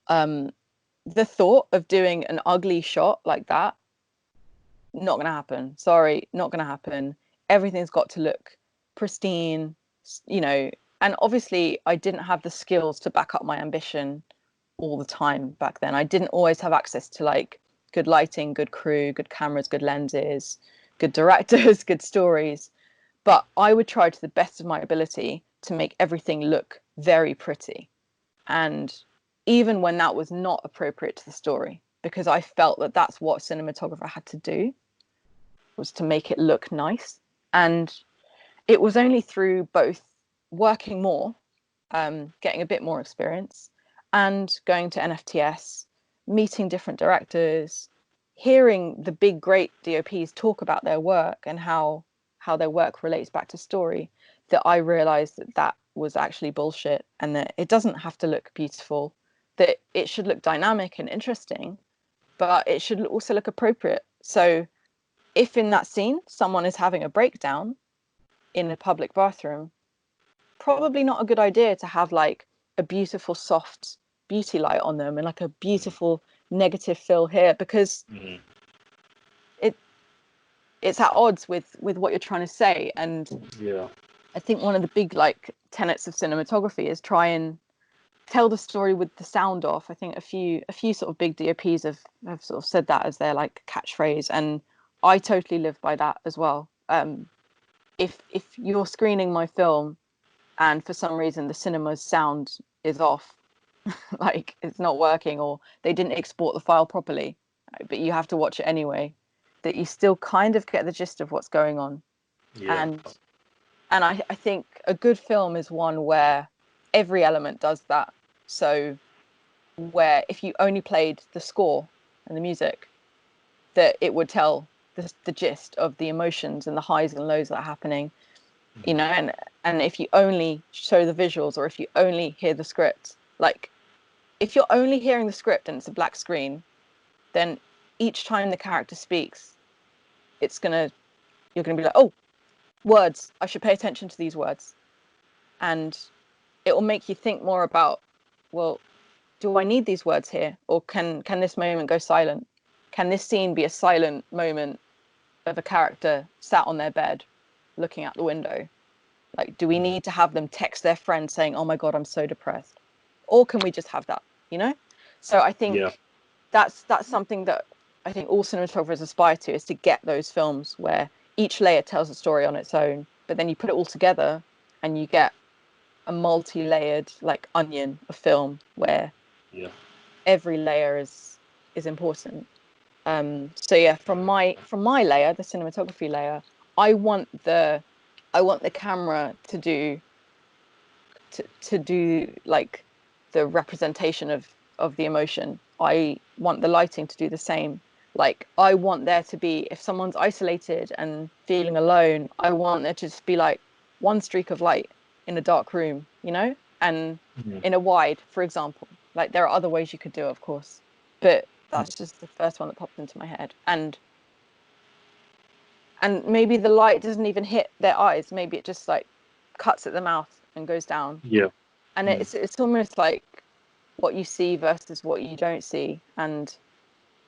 The thought of doing an ugly shot like that, not gonna happen. Sorry, not gonna happen. Everything's got to look pristine, and obviously I didn't have the skills to back up my ambition all the time back then. I didn't always have access to like good lighting, good crew, good cameras, good lenses, good directors, good stories. But I would try to the best of my ability to make everything look very pretty. And even when that was not appropriate to the story, because I felt that that's what a cinematographer had to do, was to make it look nice. And it was only through both working more, getting a bit more experience, and going to NFTS, meeting different directors, hearing the big great DOPs talk about their work and how their work relates back to story, that I realized that was actually bullshit, and that it doesn't have to look beautiful, that it should look dynamic and interesting, but it should also look appropriate. So if in that scene someone is having a breakdown in a public bathroom, probably not a good idea to have like a beautiful soft beauty light on them and like a beautiful negative fill here, because it's at odds with what you're trying to say. And I think one of the big like tenets of cinematography is try and tell the story with the sound off. I think a few sort of big DOPs have sort of said that as their like catchphrase, and I totally live by that as well. If you're screening my film and for some reason the cinema's sound is off, like it's not working, or they didn't export the file properly, but you have to watch it anyway, that you still kind of get the gist of what's going on. Yeah. And I think a good film is one where every element does that. So where if you only played the score and the music, that it would tell the gist of the emotions and the highs and lows that are happening, you know, and if you only show the visuals, or if you only hear the script, like if you're only hearing the script and it's a black screen, then each time the character speaks, you're gonna be like, oh, words, I should pay attention to these words. And it will make you think more about, well, do I need these words here? Or can this moment go silent? Can this scene be a silent moment of a character sat on their bed looking out the window? Like, do we need to have them text their friend saying, oh my God, I'm so depressed? Or can we just have that, you know? So I think that's something that I think all cinematographers aspire to, is to get those films where each layer tells a story on its own, but then you put it all together and you get a multi-layered like onion of film where every layer is important. So yeah, from my layer, the cinematography layer, I want the camera to do like the representation of the emotion. I want the lighting to do the same. Like I want there to be, if someone's isolated and feeling alone, I want there to just be like one streak of light in a dark room, you know, and in a wide, for example. Like there are other ways you could do it, of course, but that's just the first one that popped into my head. And maybe the light doesn't even hit their eyes. Maybe it just like cuts at the mouth and goes down. Yeah. And it's almost like what you see versus what you don't see, and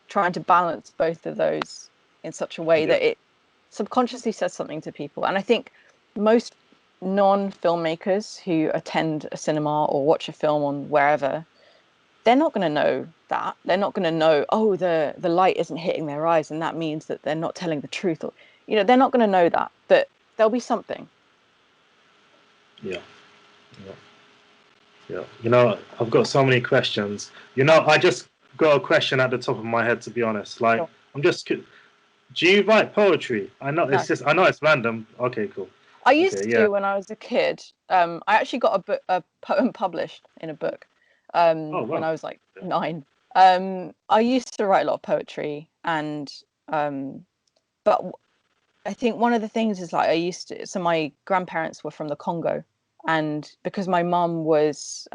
trying to balance both of those in such a way that it subconsciously says something to people. And I think most non-filmmakers who attend a cinema or watch a film on wherever, they're not going to know that. They're not going to know, oh, the light isn't hitting their eyes and that means that they're not telling the truth, or, you know, they're not going to know that, but there'll be something. Yeah. You know, I've got so many questions. You know, I just got a question at the top of my head, to be honest. Like, Sure. I'm just, do you write poetry? I know No. I know it's random. Okay, cool. I used to when I was a kid. I actually got a poem published in a book when I was like 9. I used to write a lot of poetry, and but I think one of the things is like so my grandparents were from the Congo, and because my mum was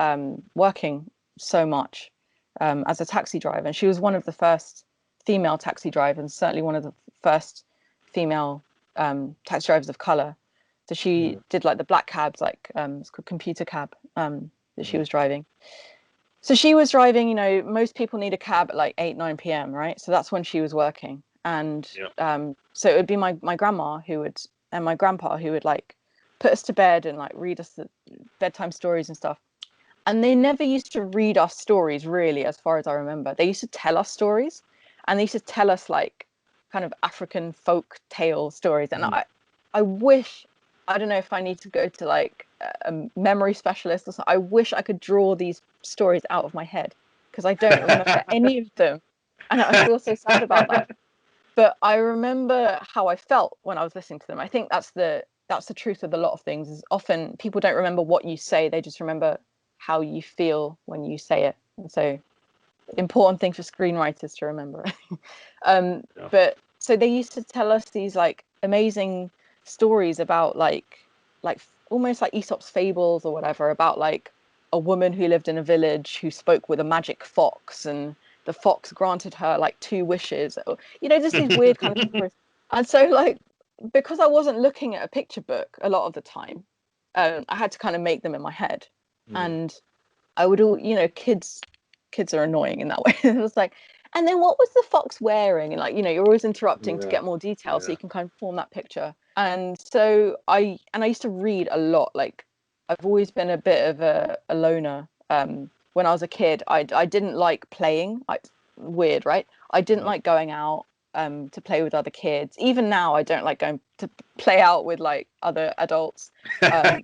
working so much as a taxi driver, and she was one of the first female taxi drivers, and certainly one of the first female taxi drivers of color. So she did like the black cabs, like it's called computer cab, that she was driving. So she was driving, you know, most people need a cab at like 8, 9 p.m., right? So that's when she was working. And so it would be my grandma and my grandpa who would like put us to bed and like read us the bedtime stories and stuff. And they never used to read us stories, really, as far as I remember. They used to tell us stories, and they used to tell us like kind of African folk tale stories. And I wish, I don't know if I need to go to like a memory specialist or something. I wish I could draw these stories out of my head, because I don't remember any of them. And I feel so sad about that. But I remember how I felt when I was listening to them. I think that's the truth with a lot of things, is often people don't remember what you say, they just remember how you feel when you say it. And so important thing for screenwriters to remember. But so they used to tell us these like amazing stories about like almost like Aesop's fables or whatever, about like a woman who lived in a village who spoke with a magic fox, and the fox granted her like 2 wishes, or, you know, just these weird kind of stories. And so like, because I wasn't looking at a picture book a lot of the time, I had to kind of make them in my head. And I would you know, kids are annoying in that way. It was like, and then what was the fox wearing? And like, you know, you're always interrupting to get more detail so you can kind of form that picture. And so I used to read a lot. Like, I've always been a bit of a loner. when I was a kid, I didn't like playing. Weird, right? I didn't like going out to play with other kids. Even now, I don't like going to play out with like other adults. I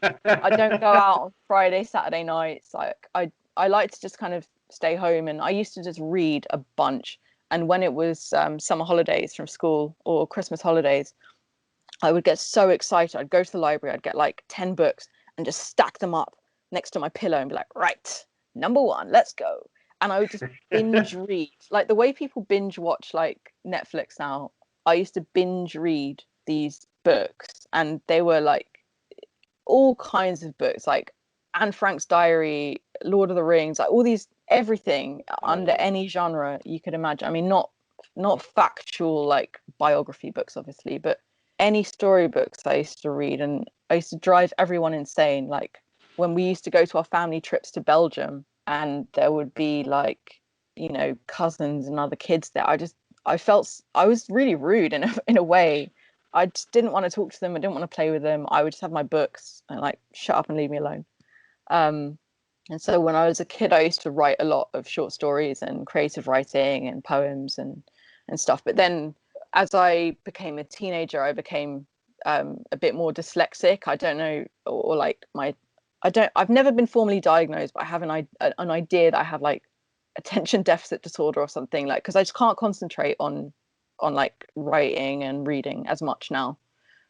don't go out on Friday, Saturday nights. Like I like to just kind of stay home, and I used to just read a bunch. And when it was summer holidays from school or Christmas holidays, I would get so excited. I'd go to the library, I'd get like 10 books and just stack them up next to my pillow and be like, right, number one, let's go. And I would just binge read, like the way people binge watch like Netflix now. I used to binge read these books, and they were like all kinds of books, like Anne Frank's diary, Lord of the Rings, like all these, everything under any genre you could imagine. I mean, not factual like biography books, obviously, but any storybooks I used to read. And I used to drive everyone insane. Like when we used to go to our family trips to Belgium, and there would be like, you know, cousins and other kids there. I felt I was really rude in a way. I just didn't want to talk to them. I didn't want to play with them. I would just have my books and like shut up and leave me alone. And so when I was a kid, I used to write a lot of short stories and creative writing and poems and stuff. But then as I became a teenager, I became a bit more dyslexic. I don't know, or like I've never been formally diagnosed, but I have an idea that I have like attention deficit disorder or something, like, because I just can't concentrate on like writing and reading as much now.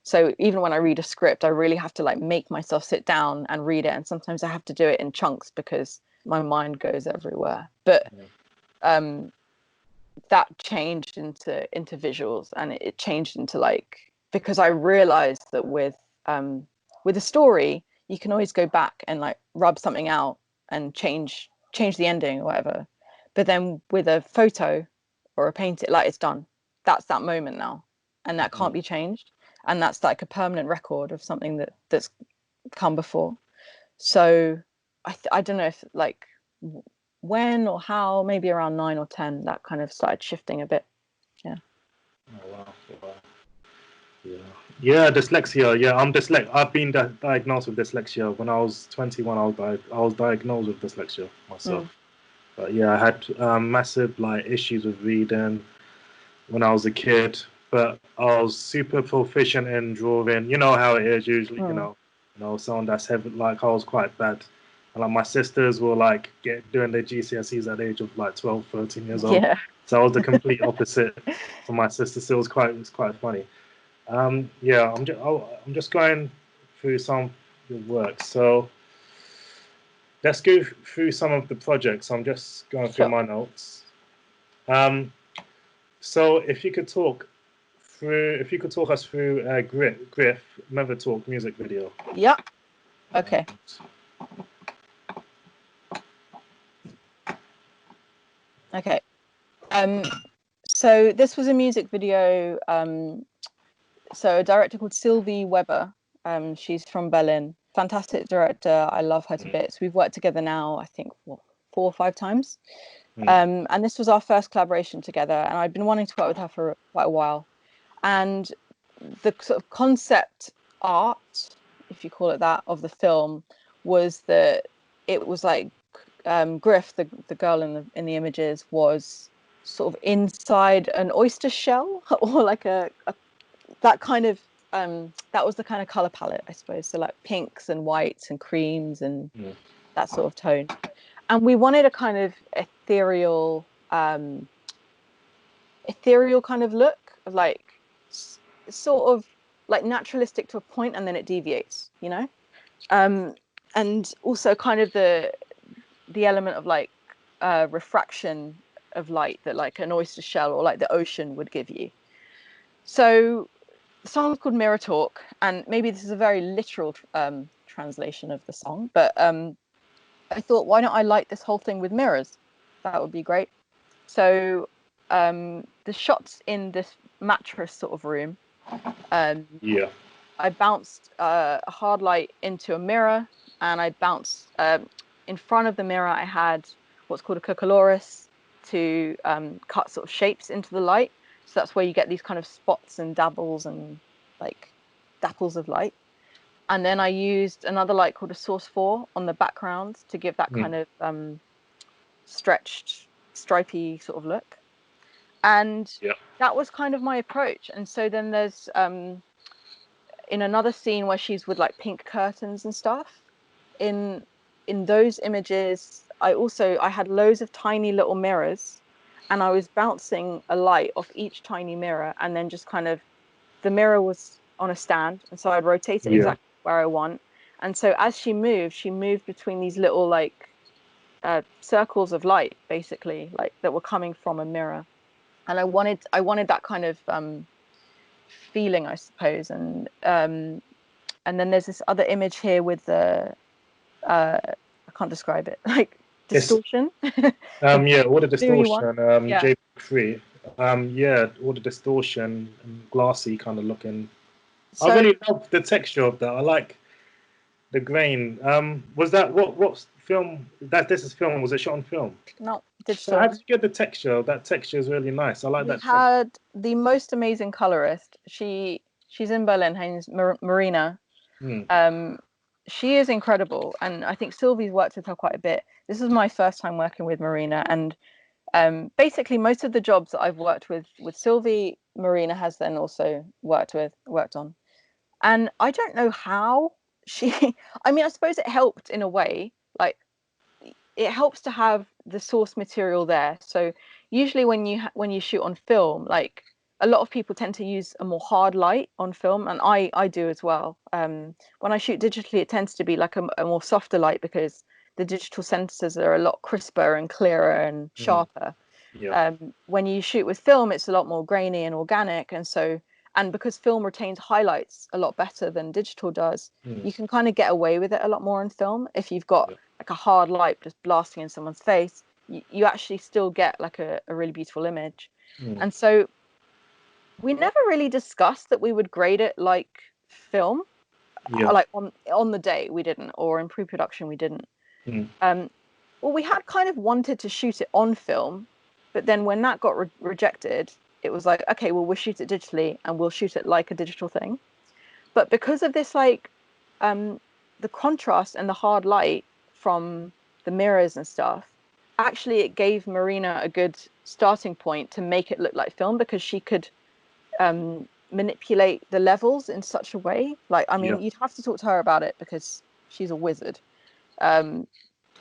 So even when I read a script, I really have to like make myself sit down and read it. And sometimes I have to do it in chunks because my mind goes everywhere. But that changed into visuals, and it changed into like, because I realized that with a story, you can always go back and like rub something out and change the ending or whatever. But then with a photo or a painting, like it's done. That's that moment now, and that can't be changed. And that's like a permanent record of something that's come before. So I don't know if like when or how, maybe around 9 or 10, that kind of started shifting a bit. Yeah. Oh, wow. Yeah, dyslexia. Yeah, I'm dyslexic. I've been diagnosed with dyslexia when I was 21. I was diagnosed with dyslexia myself. But yeah, I had massive like issues with reading when I was a kid. But I was super proficient in drawing. You know how it is usually. You know, someone that's heavy. Like I was quite bad. And like my sisters were like doing their GCSEs at the age of like 12, 13 years old. Yeah. So I was the complete opposite from my sisters. So it was quite funny. Yeah, I'm just going through some of your work. So let's go through some of the projects. I'm just going through my notes. So if you could talk us through Griff Never Talk music video. Yeah. Okay. Okay. So this was a music video. So a director called Sylvie Weber. She's from Berlin. Fantastic director. I love her to bits. We've worked together now, I think, 4 or 5 times. And this was our first collaboration together. And I'd been wanting to work with her for quite a while. And the sort of concept art, if you call it that, of the film was that it was like Griff, the girl in the images, was sort of inside an oyster shell, or like that kind of that was the kind of color palette, I suppose. So like pinks and whites and creams and that sort of tone. And we wanted a kind of ethereal kind of look, of like sort of like naturalistic to a point, and then it deviates, you know. And also kind of the element of like refraction of light that like an oyster shell or like the ocean would give you. So the song's called Mirror Talk, and maybe this is a very literal translation of the song, but I thought, why don't I light this whole thing with mirrors? That would be great. So the shots in this mattress sort of room, I bounced a hard light into a mirror, and I bounced in front of the mirror. I had what's called a cocolores to cut sort of shapes into the light. So that's where you get these kind of spots and dabbles and like dapples of light. And then I used another light called a Source 4 on the background to give that kind of stretched, stripy sort of look. And that was kind of my approach. And so then there's in another scene where she's with like pink curtains and stuff, in those images I had loads of tiny little mirrors, and I was bouncing a light off each tiny mirror, and then just kind of, the mirror was on a stand, and so I'd rotate it exactly where I want. And so as she moved between these little like circles of light, basically, like that were coming from a mirror. And I wanted that kind of feeling, I suppose. And then there's this other image here with the I can't describe it, like distortion. All the distortion, JP3. All the distortion and glassy kind of looking. So, I really love the texture of that. I like the grain. Was that what film? This is film. Was it shot on film? No, digital. So how did you get the texture? That texture is really nice. I like that. We had the most amazing colorist. She's in Berlin. Her name's Marina. She is incredible, and I think Sylvie's worked with her quite a bit. This is my first time working with Marina, and basically most of the jobs that I've worked with Sylvie, Marina has then also worked on. And I don't know how I mean, I suppose it helped in a way. Like, it helps to have the source material there. So usually when you shoot on film, like, a lot of people tend to use a more hard light on film, and I do as well. When I shoot digitally, it tends to be like a more softer light, because the digital sensors are a lot crisper and clearer and sharper. When you shoot with film, it's a lot more grainy and organic, and because film retains highlights a lot better than digital does, you can kind of get away with it a lot more in film. If you've got like a hard light just blasting in someone's face, you actually still get like a really beautiful image. And so we never really discussed that we would grade it like film. Like on the day we didn't, or in pre-production we didn't. Well, we had kind of wanted to shoot it on film, but then when that got rejected, it was like, okay, well, we'll shoot it digitally, and we'll shoot it like a digital thing. But because of this, like, the contrast and the hard light from the mirrors and stuff, actually it gave Marina a good starting point to make it look like film, because she could manipulate the levels in such a way. Like, I mean, you'd have to talk to her about it, because she's a wizard. I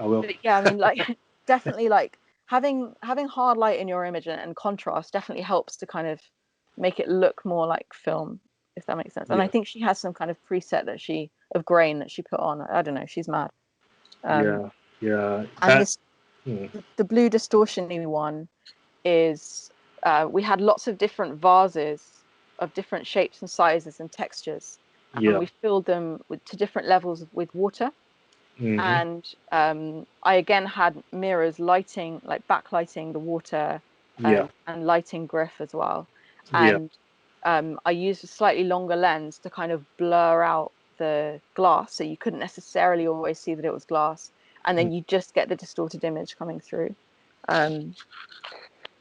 will. But yeah, I mean, like, definitely, like, having hard light in your image and contrast definitely helps to kind of make it look more like film, if that makes sense. And I think she has some kind of preset of grain that she put on. I don't know, she's mad. And the blue distortion-y one is, we had lots of different vases of different shapes and sizes and textures, and we filled them to different levels with water. And I again had mirrors lighting, like backlighting the water, and lighting Griff as well. And I used a slightly longer lens to kind of blur out the glass, so you couldn't necessarily always see that it was glass, and then you just get the distorted image coming through.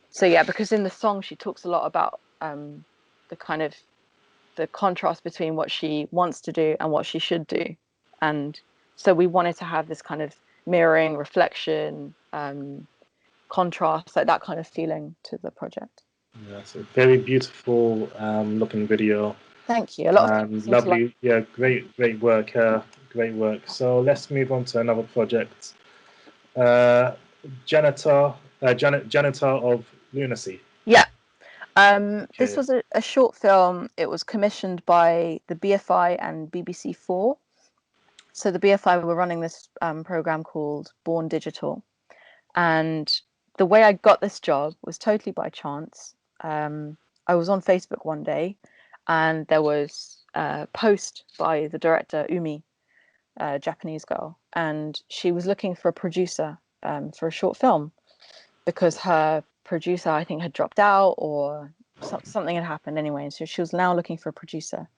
So yeah, because in the song she talks a lot about the kind of the contrast between what she wants to do and what she should do, and so we wanted to have this kind of mirroring, reflection, contrast, like that kind of feeling to the project. Yeah, it's a very beautiful looking video. Thank you. A lot of lovely, great work here. Great work. So let's move on to another project. Janitor of Lunacy. Yeah. This was a short film. It was commissioned by the BFI and BBC4. So the BFI were running this program called Born Digital, and the way I got this job was totally by chance. I was on Facebook one day, and there was a post by the director Umi, a Japanese girl, and she was looking for a producer for a short film, because her producer, I think, had dropped out, or something had happened anyway, and so she was now looking for a producer.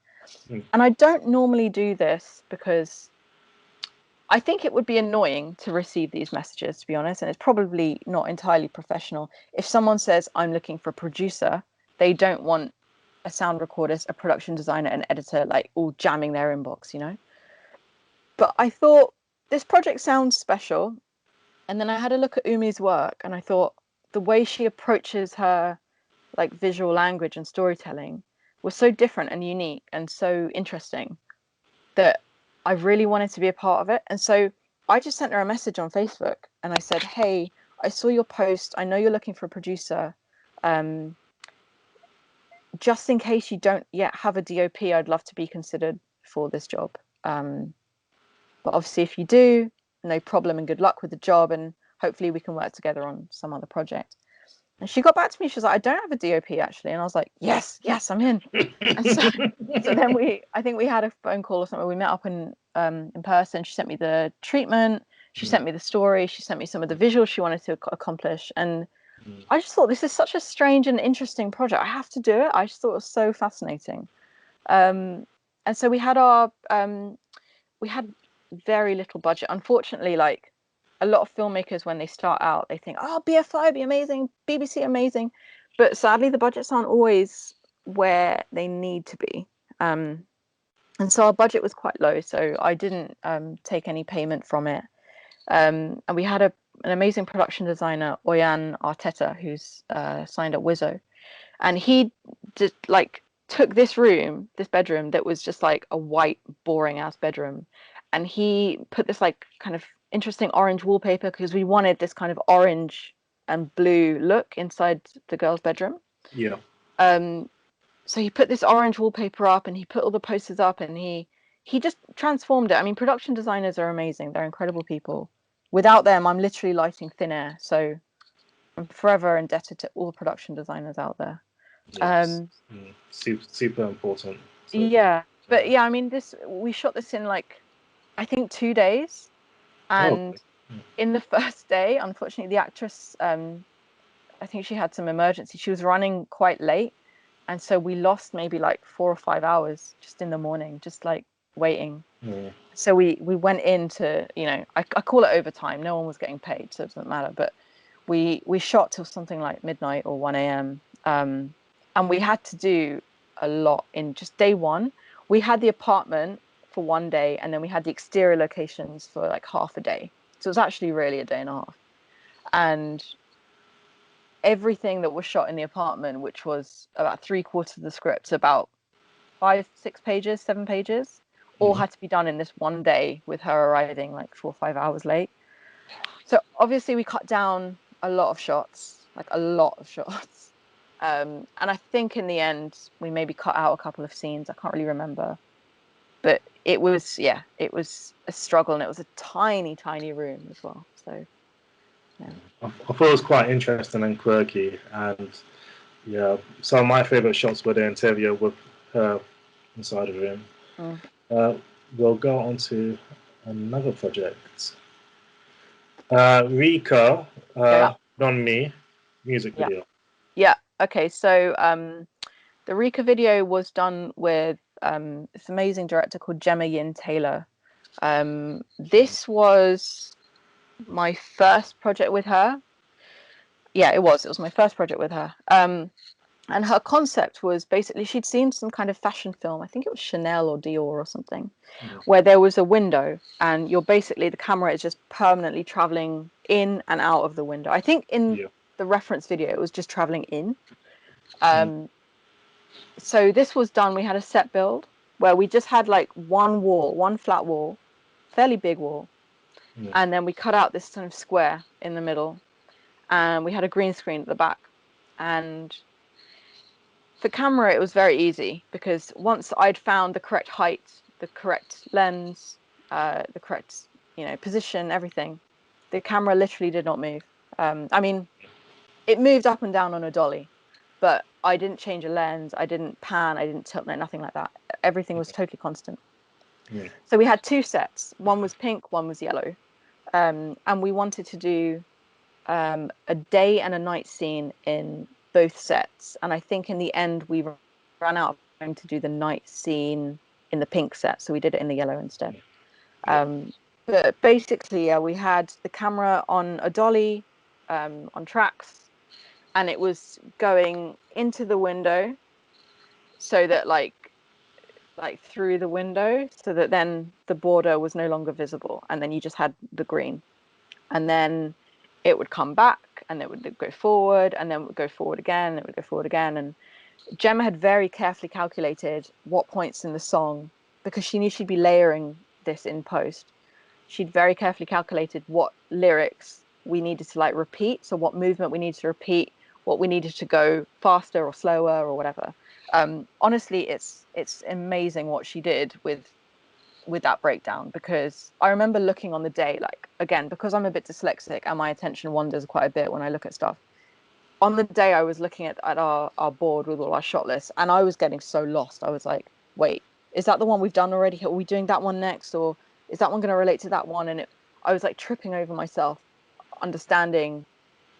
And I don't normally do this, because I think it would be annoying to receive these messages, to be honest, and it's probably not entirely professional. If someone says, I'm looking for a producer, they don't want a sound recordist, a production designer, an editor, like, all jamming their inbox, you know? But I thought this project sounds special. And then I had a look at Umi's work and I thought the way she approaches her like visual language and storytelling was so different and unique and so interesting that I really wanted to be a part of it. And so I just sent her a message on Facebook and I said, hey, I saw your post. I know you're looking for a producer. Just in case you don't yet have a DOP, I'd love to be considered for this job. But obviously, if you do, no problem and good luck with the job. And hopefully we can work together on some other project. And she got back to me. She was like, I don't have a DOP actually. And I was like, yes, I'm in. And so then I think we had a phone call or something. We met up in person. She sent me the treatment. She sent me the story. She sent me some of the visuals she wanted to accomplish. And I just thought this is such a strange and interesting project. I have to do it. I just thought it was so fascinating. And so we had we had very little budget. Unfortunately, like a lot of filmmakers, when they start out, they think, oh, BFI be amazing, BBC amazing. But sadly, the budgets aren't always where they need to be. And so our budget was quite low. So I didn't take any payment from it. And we had an amazing production designer, Oyan Arteta, who's signed at Wizzo. And he just like took this bedroom that was just like a white, boring ass bedroom. And he put this like kind of interesting orange wallpaper because we wanted this kind of orange and blue look inside the girl's bedroom. Yeah. So he put this orange wallpaper up and he put all the posters up and he just transformed it. I mean, production designers are amazing. They're incredible people. Without them, I'm literally lighting thin air. So I'm forever indebted to all the production designers out there. Yes. Super important. So, yeah. But yeah, I mean, we shot this in like, I think 2 days. And in the first day, unfortunately, the actress, I think she had some emergency. She was running quite late. And so we lost maybe like 4 or 5 hours just in the morning, just like waiting. Yeah. So we went into, I call it overtime. No one was getting paid, so it doesn't matter. But we shot till something like midnight or 1 a.m. And we had to do a lot in just day one. We had the apartment for 1 day, and then we had the exterior locations for like half a day. So it was actually really a day and a half. And everything that was shot in the apartment, which was about 3/4 of the script, about 5, 6 pages, 7 pages, all had to be done in this 1 day with her arriving like 4 or 5 hours late. So obviously we cut down a lot of shots, like a lot of shots. And I think in the end we maybe cut out a couple of scenes. I can't really remember. But it was a struggle, and it was a tiny, tiny room as well. So yeah. I thought it was quite interesting and quirky, and yeah, some of my favorite shots were the interior with her inside the room. We'll go on to another project. Rika, Non Me music video. Yeah. Okay. So the Rika video was done with this amazing director called Gemma Yin Taylor. This was my first project with her. Yeah, it was my first project with her. And her concept was basically she'd seen some kind of fashion film. I think it was Chanel or Dior or something, where there was a window and the camera is just permanently traveling in and out of the window. I think in the reference video, it was just traveling in. So this was done. We had a set build where we just had like one flat wall, fairly big wall. And then we cut out this kind of square in the middle, and we had a green screen at the back. And for camera, it was very easy because once I'd found the correct height, the correct lens, the correct, position, everything, the camera literally did not move. I mean, it moved up and down on a dolly, but I didn't change a lens. I didn't pan. I didn't tilt, nothing like that. Everything was totally constant. So we had 2 sets. One was pink, one was yellow. And we wanted to do a day and a night scene in both sets. And I think in the end, we ran out of time to do the night scene in the pink set. So we did it in the yellow instead. But basically, we had the camera on a dolly, on tracks, and it was going into the window so that like like through the window, so that then the border was no longer visible, and then you just had the green, and then it would come back, and it would go forward, and then it would go forward again, and it would go forward again. And Gemma had very carefully calculated what points in the song, because she knew she'd be layering this in post. She'd very carefully calculated what lyrics we needed to like repeat, so what movement we needed to repeat, what we needed to go faster or slower or whatever. Honestly, it's amazing what she did with that breakdown, because I remember looking on the day, like, again, because I'm a bit dyslexic and my attention wanders quite a bit when I look at stuff. On the day I was looking at our board with all our shot lists, and I was getting so lost. I was like, wait, is that the one we've done already? Are we doing that one next? Or is that one going to relate to that one? And I was like tripping over myself, understanding,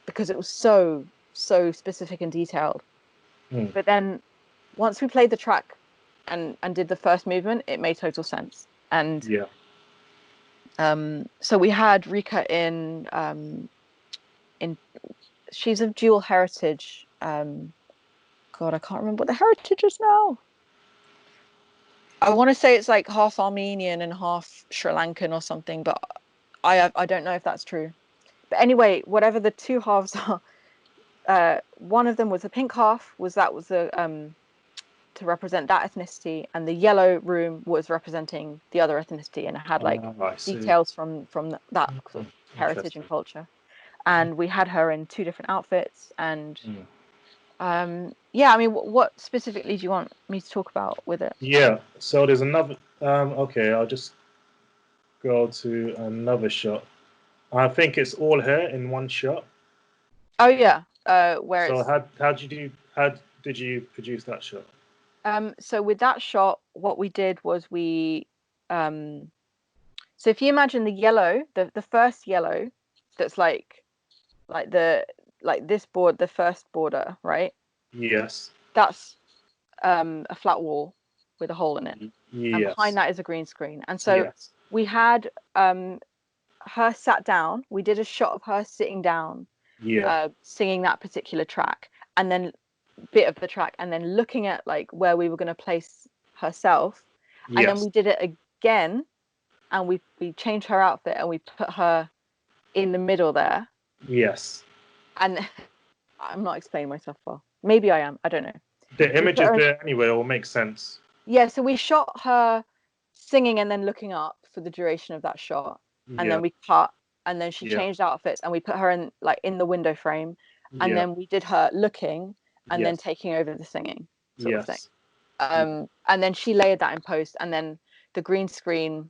because it was so specific and detailed. But then once we played the track and did the first movement, it made total sense. And so we had Rika in she's of dual heritage. God, I can't remember what the heritage is now. I want to say it's like half Armenian and half Sri Lankan or something, but I don't know if that's true. But anyway, whatever the two halves are, one of them was the pink half, was the to represent that ethnicity, and the yellow room was representing the other ethnicity, and it had like details from that sort of heritage and culture. And we had her in two different outfits, and yeah, I mean, what specifically do you want me to talk about with it? Yeah, so there's another okay, I'll just go to another shot. I think it's all her in one shot. Oh yeah, where so it's... how did you produce that shot? So with that shot, what we did was so if you imagine the yellow, the first yellow, that's like this board, the first border, right? Yes. That's a flat wall with a hole in it. Yes. And behind that is a green screen. And so we had her sat down. We did a shot of her sitting down, singing that particular track, and then bit of the track, and then looking at like where we were going to place herself. And then we did it again, and we changed her outfit, and we put her in the middle there. Yes. And I'm not explaining myself well. Maybe I am. I don't know. The image is there anyway. It will make sense. Yeah. So we shot her singing and then looking up for the duration of that shot, and then we cut, and then she changed outfits, and we put her in in the window frame, and then we did her looking and then taking over the singing sort of thing. And then she layered that in post, and then the green screen,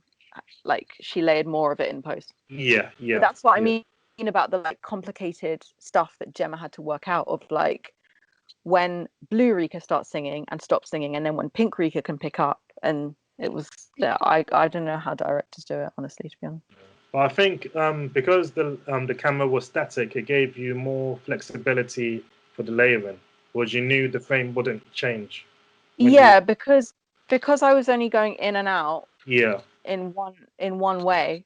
like she layered more of it in post. Yeah. But that's what I mean about the like complicated stuff that Gemma had to work out, of like when blue Rika starts singing and stops singing, and then when pink Rika can pick up. And it was, I don't know how directors do it, honestly, to be honest. But I think because the camera was static, it gave you more flexibility for the layering, because you knew the frame wouldn't change. Yeah, because I was only going in and out. Yeah. In one way.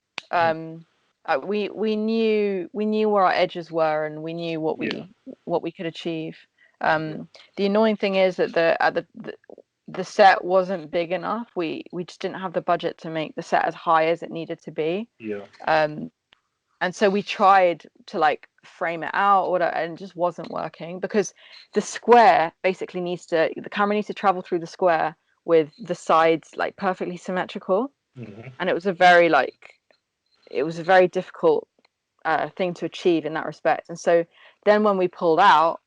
We knew where our edges were, and we knew what we could achieve. The annoying thing is that the set wasn't big enough. We just didn't have the budget to make the set as high as it needed to be. Yeah. And so we tried to like frame it out, or whatever, and it just wasn't working, because the square basically the camera needs to travel through the square with the sides like perfectly symmetrical. And it was a very difficult thing to achieve in that respect. And so then when we pulled out,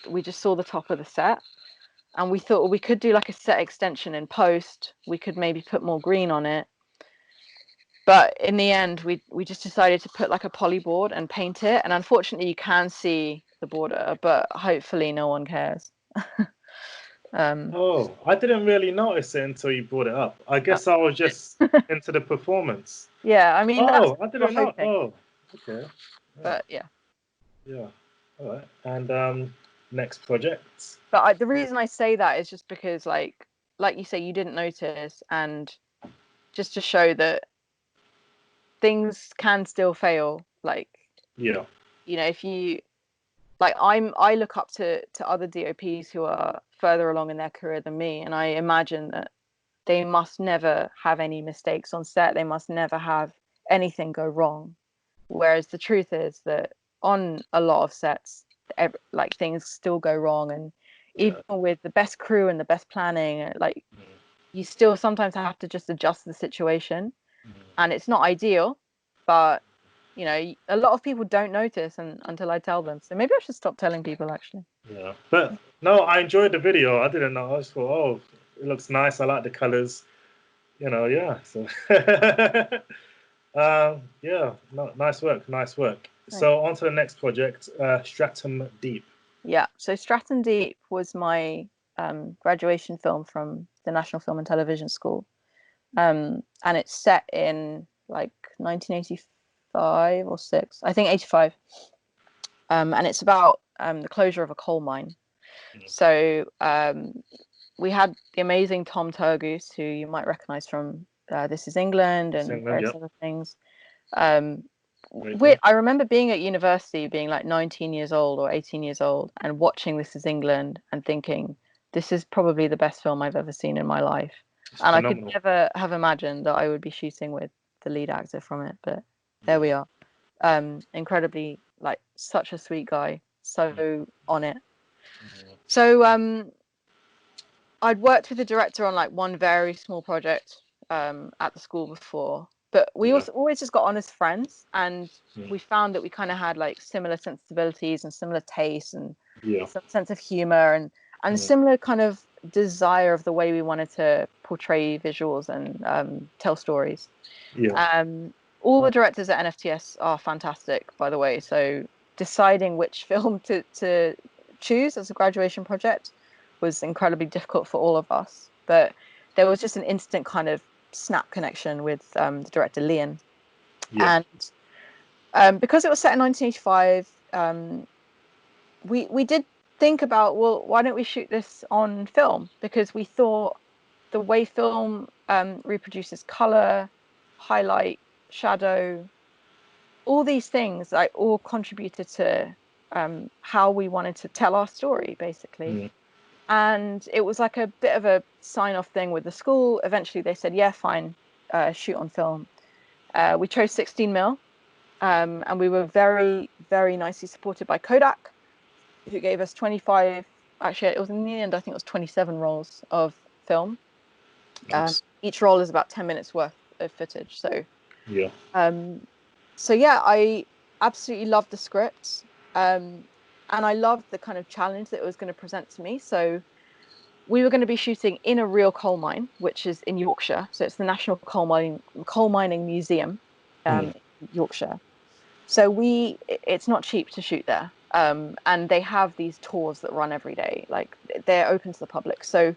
we just saw the top of the set, and we thought, well, we could do like a set extension in post. We could maybe put more green on it. But in the end, we just decided to put like a poly board and paint it. And unfortunately, you can see the border, but hopefully no one cares. Oh, I didn't really notice it until you brought it up. I guess I was just into the performance. Yeah, I mean, I didn't know. Oh, okay. Yeah. But yeah. Yeah. All right. And next project. But the reason I say that is just because, like you say, you didn't notice, and just to show that things can still fail. Like, if you like, I look up to other DOPs who are further along in their career than me, and I imagine that they must never have any mistakes on set. They must never have anything go wrong. Whereas the truth is that on a lot of sets, like things still go wrong, and even with the best crew and the best planning, like you still sometimes have to just adjust the situation, and it's not ideal, but you know, a lot of people don't notice until I tell them. So maybe I should stop telling people, actually. Yeah, but no, I enjoyed the video. I didn't know. I just thought, oh, it looks nice. I like the colors. You know, yeah. So, yeah, no, nice work, nice work. Thanks. So on to the next project, Stratum Deep. Yeah, so Stratum Deep was my graduation film from the National Film and Television School, and it's set in like 1985 or 6, I think 85, and it's about the closure of a coal mine. So we had the amazing Tom Turgoose, who you might recognize from This Is England and various other things. I remember being at university, being like 19 years old or 18 years old, and watching This Is England and thinking, this is probably the best film I've ever seen in my life. And I could never have imagined that I would be shooting with the lead actor from it, but there we are. Incredibly, like, such a sweet guy, so on it. So I'd worked with the director on like one very small project at the school before, but we also always just got on as friends, and we found that we kind of had like similar sensibilities and similar tastes and some sense of humor and similar kind of desire of the way we wanted to portray visuals and tell stories. All the directors at NFTS are fantastic, by the way, so deciding which film to choose as a graduation project was incredibly difficult for all of us, but there was just an instant kind of snap connection with the director Leon. And because it was set in 1985, we did think about, well, why don't we shoot this on film, because we thought the way film reproduces color, highlight, shadow, all these things like all contributed to how we wanted to tell our story, basically. And it was like a bit of a sign-off thing with the school. Eventually they said, yeah, fine, shoot on film. We chose 16mm, and we were very, very nicely supported by Kodak, who gave us 25, actually it was in the end, I think it was 27 rolls of film. Each roll is about 10 minutes worth of footage. So I absolutely loved the script, and I loved the kind of challenge that it was going to present to me. So we were going to be shooting in a real coal mine, which is in Yorkshire. So it's the National Coal Mining Museum, in Yorkshire. So it's not cheap to shoot there, and they have these tours that run every day, like they're open to the public. So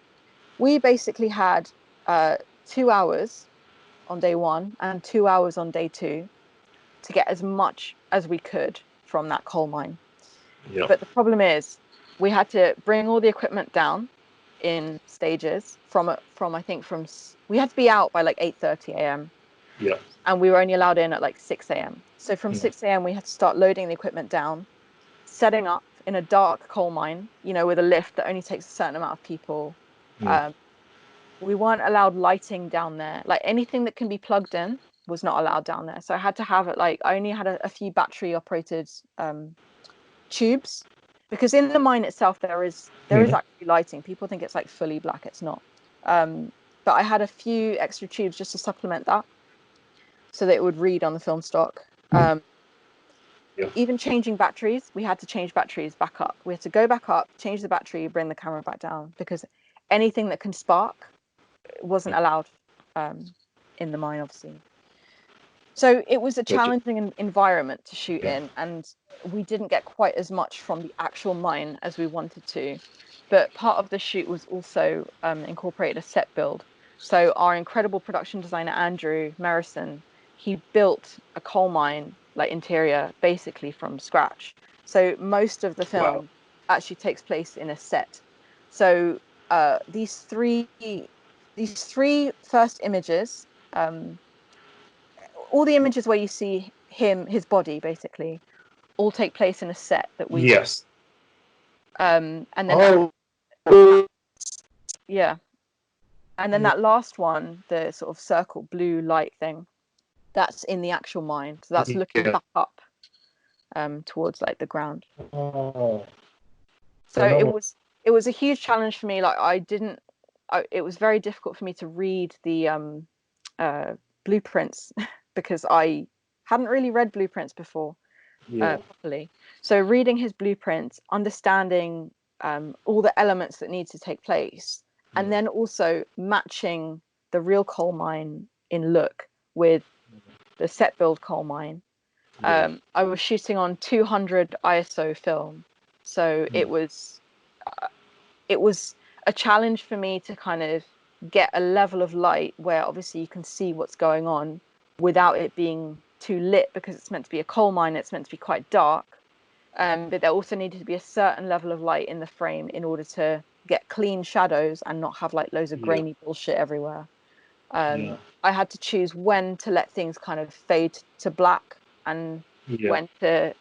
we basically had 2 hours on day 1 and 2 hours on day 2 to get as much as we could from that coal mine. But the problem is we had to bring all the equipment down in stages we had to be out by like 8:30 a.m. And we were only allowed in at like 6 a.m. So from 6 a.m. we had to start loading the equipment down, setting up in a dark coal mine, with a lift that only takes a certain amount of people. We weren't allowed lighting down there. Like anything that can be plugged in was not allowed down there. So I had to have it, like I only had a few battery operated tubes, because in the mine itself there is actually lighting. People think it's like fully black. It's not. But I had a few extra tubes just to supplement that, so that it would read on the film stock. Even changing batteries, we had to change batteries back up. We had to go back up, change the battery, bring the camera back down, because anything that can spark wasn't allowed in the mine, obviously. So it was a challenging environment to shoot in, and we didn't get quite as much from the actual mine as we wanted to. But part of the shoot was also incorporated a set build. So our incredible production designer, Andrew Merrison, he built a coal mine like interior basically from scratch. So most of the film actually takes place in a set. So these three first images, all the images where you see his body basically, all take place in a set that we and then And then that last one, the sort of circle blue light thing, that's in the actual mine. So that's looking back up towards like the ground. Oh, So it was a huge challenge for me. Like it was very difficult for me to read the blueprints because I hadn't really read blueprints before properly. So reading his blueprints, understanding all the elements that need to take place, and then also matching the real coal mine in look with the set build coal mine. I was shooting on 200 ISO film, so it was a challenge for me to kind of get a level of light where obviously you can see what's going on without it being too lit, because it's meant to be a coal mine, it's meant to be quite dark. But there also needed to be a certain level of light in the frame in order to get clean shadows and not have like loads of grainy bullshit everywhere. I had to choose when to let things kind of fade to black and when to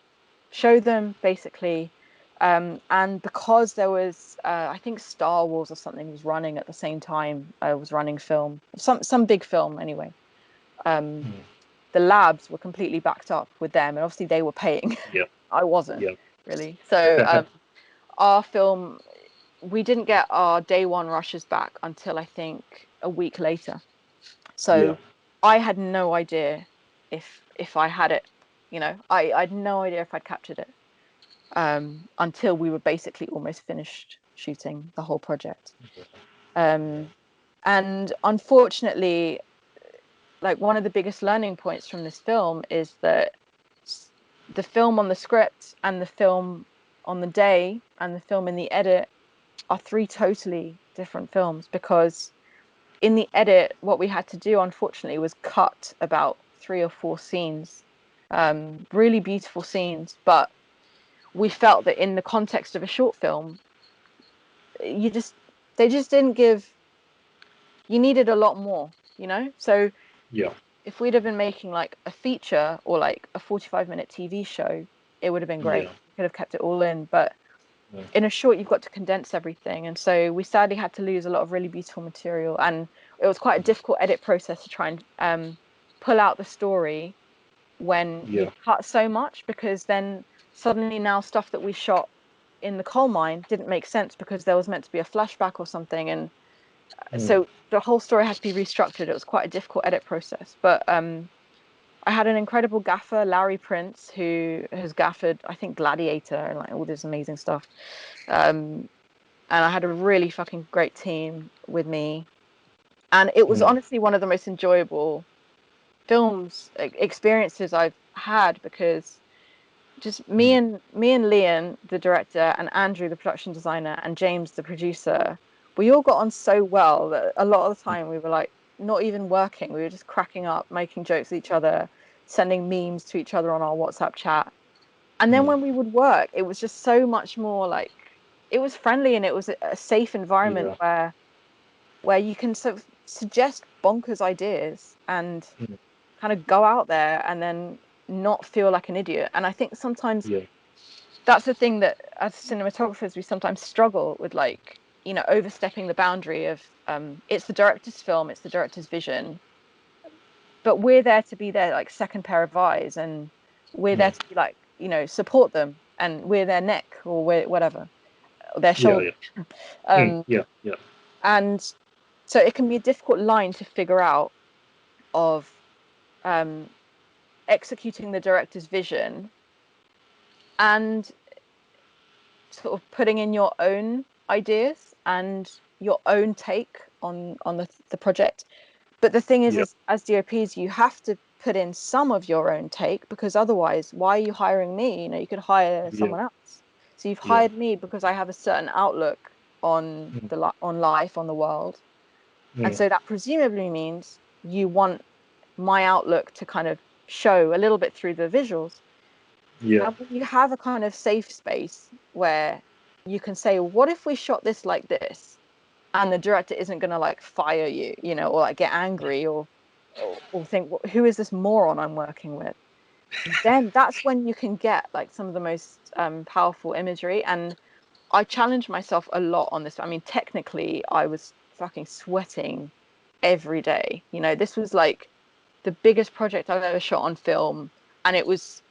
show them, basically. And because there was, I think Star Wars or something was running at the same time I was running film, some big film anyway. The labs were completely backed up with them, and obviously they were paying. I wasn't really. So our film, we didn't get our day one rushes back until I think a week later. So I had no idea if I had it, you know, I had no idea if I'd captured it until we were basically almost finished shooting the whole project. And unfortunately, like one of the biggest learning points from this film is that the film on the script and the film on the day and the film in the edit are three totally different films, because in the edit, what we had to do, unfortunately, was cut about 3 or 4 scenes, really beautiful scenes, but we felt that in the context of a short film, they just didn't give, you needed a lot more, you know? So if we'd have been making like a feature or like a 45-minute TV show, it would have been great. We could have kept it all in, but in a short, you've got to condense everything. And so we sadly had to lose a lot of really beautiful material. And it was quite a difficult edit process to try and pull out the story when you cut so much, because then suddenly now stuff that we shot in the coal mine didn't make sense because there was meant to be a flashback or something. And so the whole story had to be restructured. It was quite a difficult edit process. But I had an incredible gaffer, Larry Prince, who has gaffered, I think, Gladiator and like all this amazing stuff. And I had a really fucking great team with me. And it was honestly one of the most enjoyable experiences I've had, because just me and Leon, the director, and Andrew, the production designer, and James, the producer, we all got on so well that a lot of the time we were like not even working. We were just cracking up, making jokes with each other, sending memes to each other on our WhatsApp chat. And then when we would work, it was just so much more like, it was friendly, and it was a safe environment where you can sort of suggest bonkers ideas and kind of go out there and then not feel like an idiot. And I think sometimes that's the thing that as cinematographers we sometimes struggle with, like, you know, overstepping the boundary of it's the director's film, it's the director's vision, but we're there to be their like second pair of eyes, and we're there to be like, you know, support them, and we're their neck or we're whatever, or their shoulder. And so it can be a difficult line to figure out of executing the director's vision and sort of putting in your own ideas and your own take on the project. But the thing is, as DOPs, you have to put in some of your own take, because otherwise, why are you hiring me? You know, you could hire someone else. So you've hired me because I have a certain outlook on on life, on the world. And so that presumably means you want my outlook to kind of show a little bit through the visuals. And when you have a kind of safe space where you can say, what if we shot this like this? And the director isn't going to like fire you, you know, or like get angry or think, well, who is this moron I'm working with? Then that's when you can get like some of the most powerful imagery. And I challenged myself a lot on this. I mean, technically, I was fucking sweating every day. You know, this was like the biggest project I've ever shot on film, and it was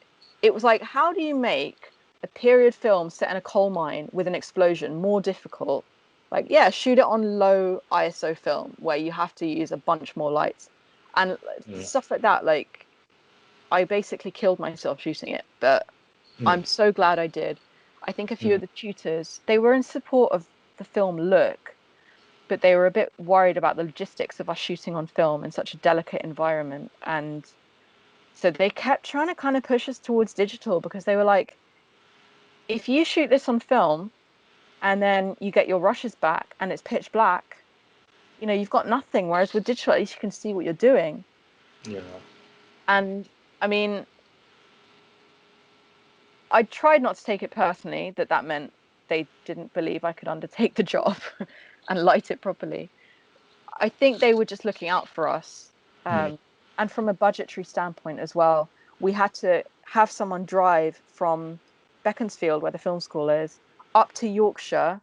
like, how do you make a period film set in a coal mine with an explosion more difficult? Like, yeah, shoot it on low ISO film where you have to use a bunch more lights and stuff like that. Like, I basically killed myself shooting it, but I'm so glad I did. I think a few of the tutors, they were in support of the film look, but they were a bit worried about the logistics of us shooting on film in such a delicate environment. And so they kept trying to kind of push us towards digital, because they were like, if you shoot this on film and then you get your rushes back and it's pitch black, you know, you've got nothing. Whereas with digital, at least you can see what you're doing. Yeah. And I mean, I tried not to take it personally that meant they didn't believe I could undertake the job and light it properly. I think they were just looking out for us. And from a budgetary standpoint as well, we had to have someone drive from Beaconsfield, where the film school is, up to Yorkshire,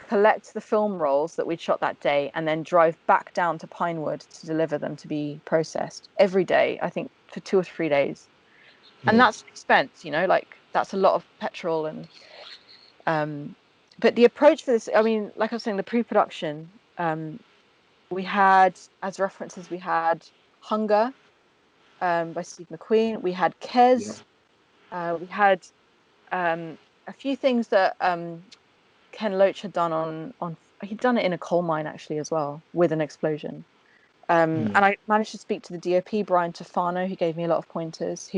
collect the film rolls that we'd shot that day, and then drive back down to Pinewood to deliver them to be processed every day, I think for 2 or 3 days. And that's an expense, you know, like that's a lot of petrol. And but the approach for this, I mean, like I was saying, the pre-production, we had, as references, we had Hunger by Steve McQueen. We had Kes. We had a few things that Ken Loach had done on. He'd done it in a coal mine actually as well, with an explosion. And I managed to speak to the DOP, Brian Tofano, who gave me a lot of pointers.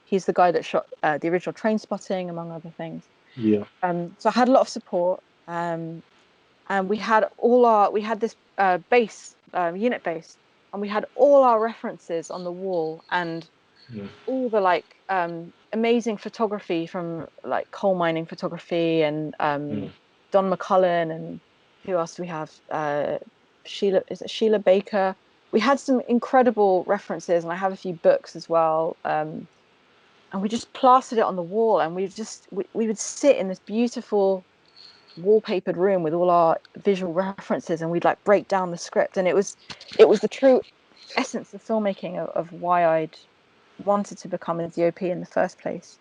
He's the guy that shot the original Train Spotting, among other things. Yeah. So I had a lot of support. And we had this base, unit base, and we had all our references on the wall, and all the like amazing photography from like coal mining photography, and Don McCullin, and who else do we have? Sheila Baker. We had some incredible references, and I have a few books as well. And we just plastered it on the wall, and we would sit in this beautiful wallpapered room with all our visual references, and we'd like break down the script. And it was the true essence of filmmaking of why I'd wanted to become a DOP in the first place.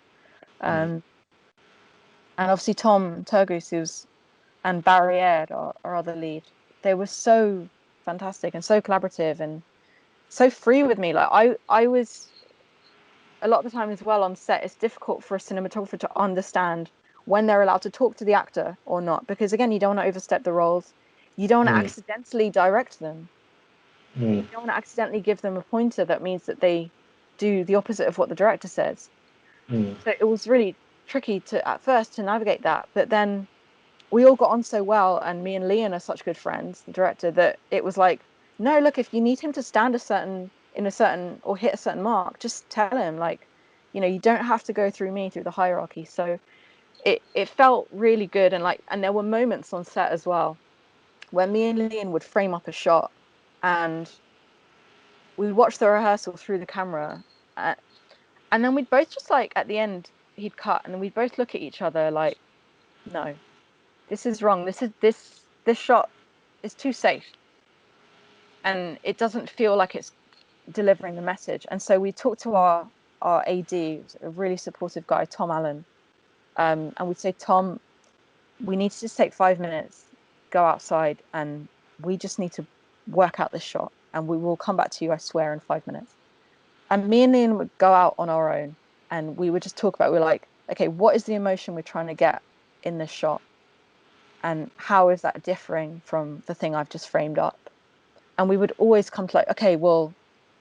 And obviously Tom Turgoose and Barry Aird, our other lead, they were so fantastic and so collaborative and so free with me. Like I was, a lot of the time as well on set, it's difficult for a cinematographer to understand when they're allowed to talk to the actor or not, because again, you don't want to overstep the roles, you don't want to accidentally direct them, you don't want to accidentally give them a pointer that means that they do the opposite of what the director says. So it was really tricky at first to navigate that, but then we all got on so well, and me and Leon are such good friends, the director, that it was like, no, look, if you need him to stand in a certain or hit a certain mark, just tell him, like, you know, you don't have to go through me, through the hierarchy. So it felt really good. And there were moments on set as well where me and Leon would frame up a shot, and we'd watch the rehearsal through the camera, and then we'd both just like, at the end, he'd cut, and then we'd both look at each other like, no, this is wrong. This shot is too safe, and it doesn't feel like it's delivering the message. And so we talked to our AD, a really supportive guy, Tom Allen, and we'd say, Tom, we need to just take 5 minutes, go outside, and we just need to work out this shot, and we will come back to you, I swear, in 5 minutes. And me and Ian would go out on our own, and we would just talk about, we're like, okay, what is the emotion we're trying to get in this shot? And how is that differing from the thing I've just framed up? And we would always come to like, okay, well,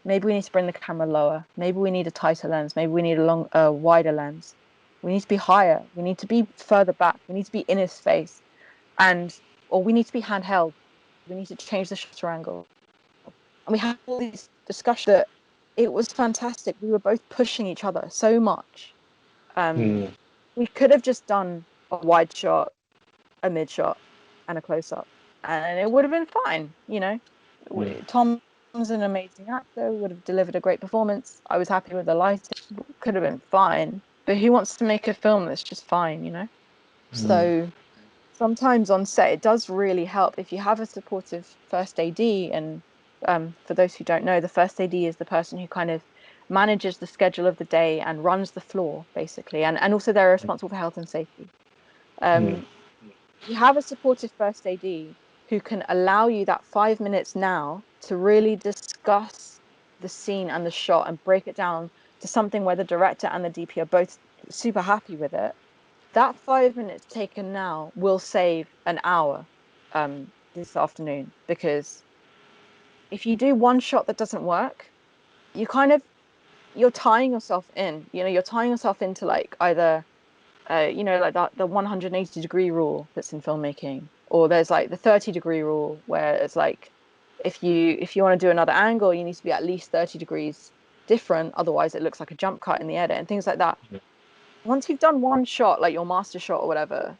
maybe we need to bring the camera lower. Maybe we need a tighter lens. Maybe we need a wider lens. We need to be higher. We need to be further back. We need to be in his face. Or we need to be handheld. We need to change the shutter angle. And we had all these discussions that it was fantastic. We were both pushing each other so much. We could have just done a wide shot, a mid shot, and a close up, and it would have been fine. You know, Tom's an amazing actor, would have delivered a great performance. I was happy with the lighting, could have been fine. But who wants to make a film that's just fine, you know? So sometimes on set, it does really help if you have a supportive first AD. And for those who don't know, the first AD is the person who kind of manages the schedule of the day and runs the floor, basically. And also they're responsible for health and safety. You have a supportive first AD who can allow you that 5 minutes now to really discuss the scene and the shot and break it down to something where the director and the DP are both super happy with it. That 5 minutes taken now will save an hour this afternoon, because if you do one shot that doesn't work, you're tying yourself in. You're tying yourself into like either like the 180-degree rule that's in filmmaking, or there's like the 30-degree rule where it's like if you want to do another angle, you need to be at least 30 degrees different, otherwise it looks like a jump cut in the edit and things like that. Once you've done one shot, like your master shot or whatever,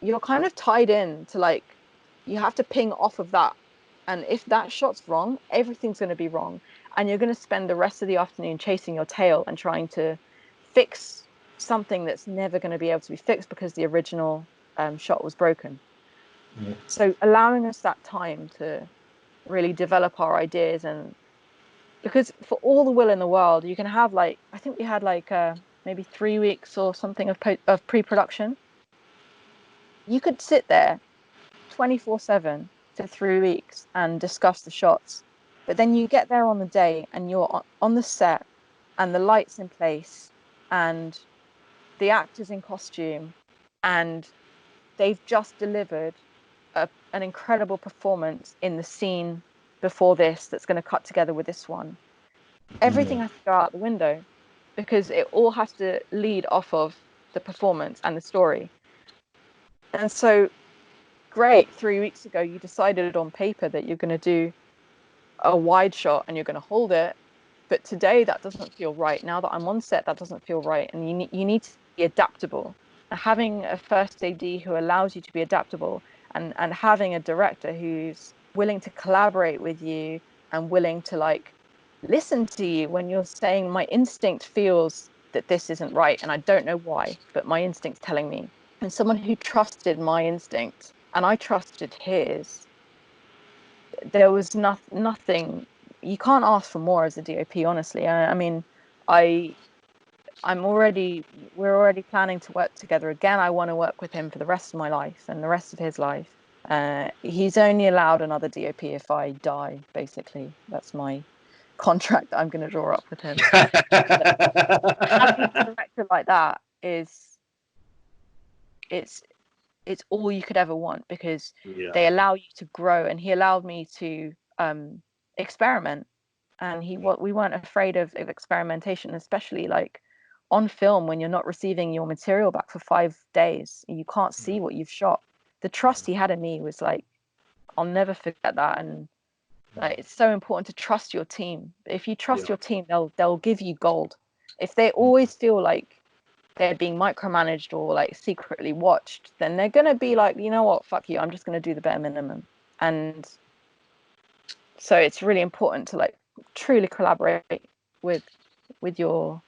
you're kind of tied in to like, you have to ping off of that. And if that shot's wrong, everything's going to be wrong. And you're going to spend the rest of the afternoon chasing your tail and trying to fix something that's never going to be able to be fixed because the original shot was broken. So allowing us that time to really develop our ideas, and because for all the will in the world, you can have like, I think we had like maybe 3 weeks or something of pre-production. You could sit there 24/7 for 3 weeks and discuss the shots, but then you get there on the day and you're on the set and the lights in place and the actors in costume, and they've just delivered an incredible performance in the scene before this that's going to cut together with this one. Everything has to go out the window because it all has to lead off of the performance and the story. And so, great, 3 weeks ago, you decided on paper that you're going to do a wide shot and you're going to hold it. But today, that doesn't feel right. Now that I'm on set, that doesn't feel right. And you need to be adaptable. Having a first AD who allows you to be adaptable, and having a director who's willing to collaborate with you and willing to like listen to you when you're saying, my instinct feels that this isn't right and I don't know why, but my instinct's telling me. And someone who trusted my instinct and I trusted his. There was nothing. You can't ask for more as a DOP, honestly. I mean, we're already planning to work together again. I want to work with him for the rest of my life and the rest of his life. He's only allowed another DOP if I die, basically. That's my contract that I'm going to draw up with him. Having a director like that it's all you could ever want, because they allow you to grow, and he allowed me to experiment, and we weren't afraid of experimentation, especially like on film when you're not receiving your material back for 5 days, you can't see what you've shot. The trust he had in me was like, I'll never forget that. And like, it's so important to trust your team. If you trust your team, they'll give you gold. If they always feel like they're being micromanaged or like secretly watched, then they're gonna be like, you know what, fuck you, I'm just gonna do the bare minimum. And so it's really important to like truly collaborate with your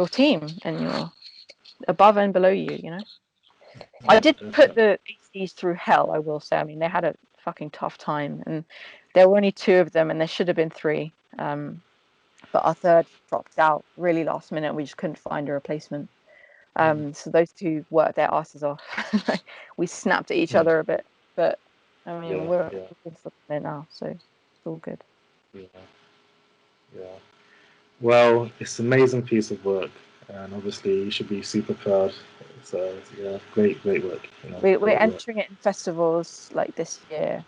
team and your above and below you. I did put the ACs through hell, I will say. I mean, they had a fucking tough time, and there were only 2 of them and there should have been 3, but our third dropped out really last minute. We just couldn't find a replacement. So those 2 worked their asses off. We snapped at each other a bit, but I mean, we're good for it now, so it's all good. Well, it's an amazing piece of work, and obviously you should be super proud. So great work. We're entering it in festivals like this year.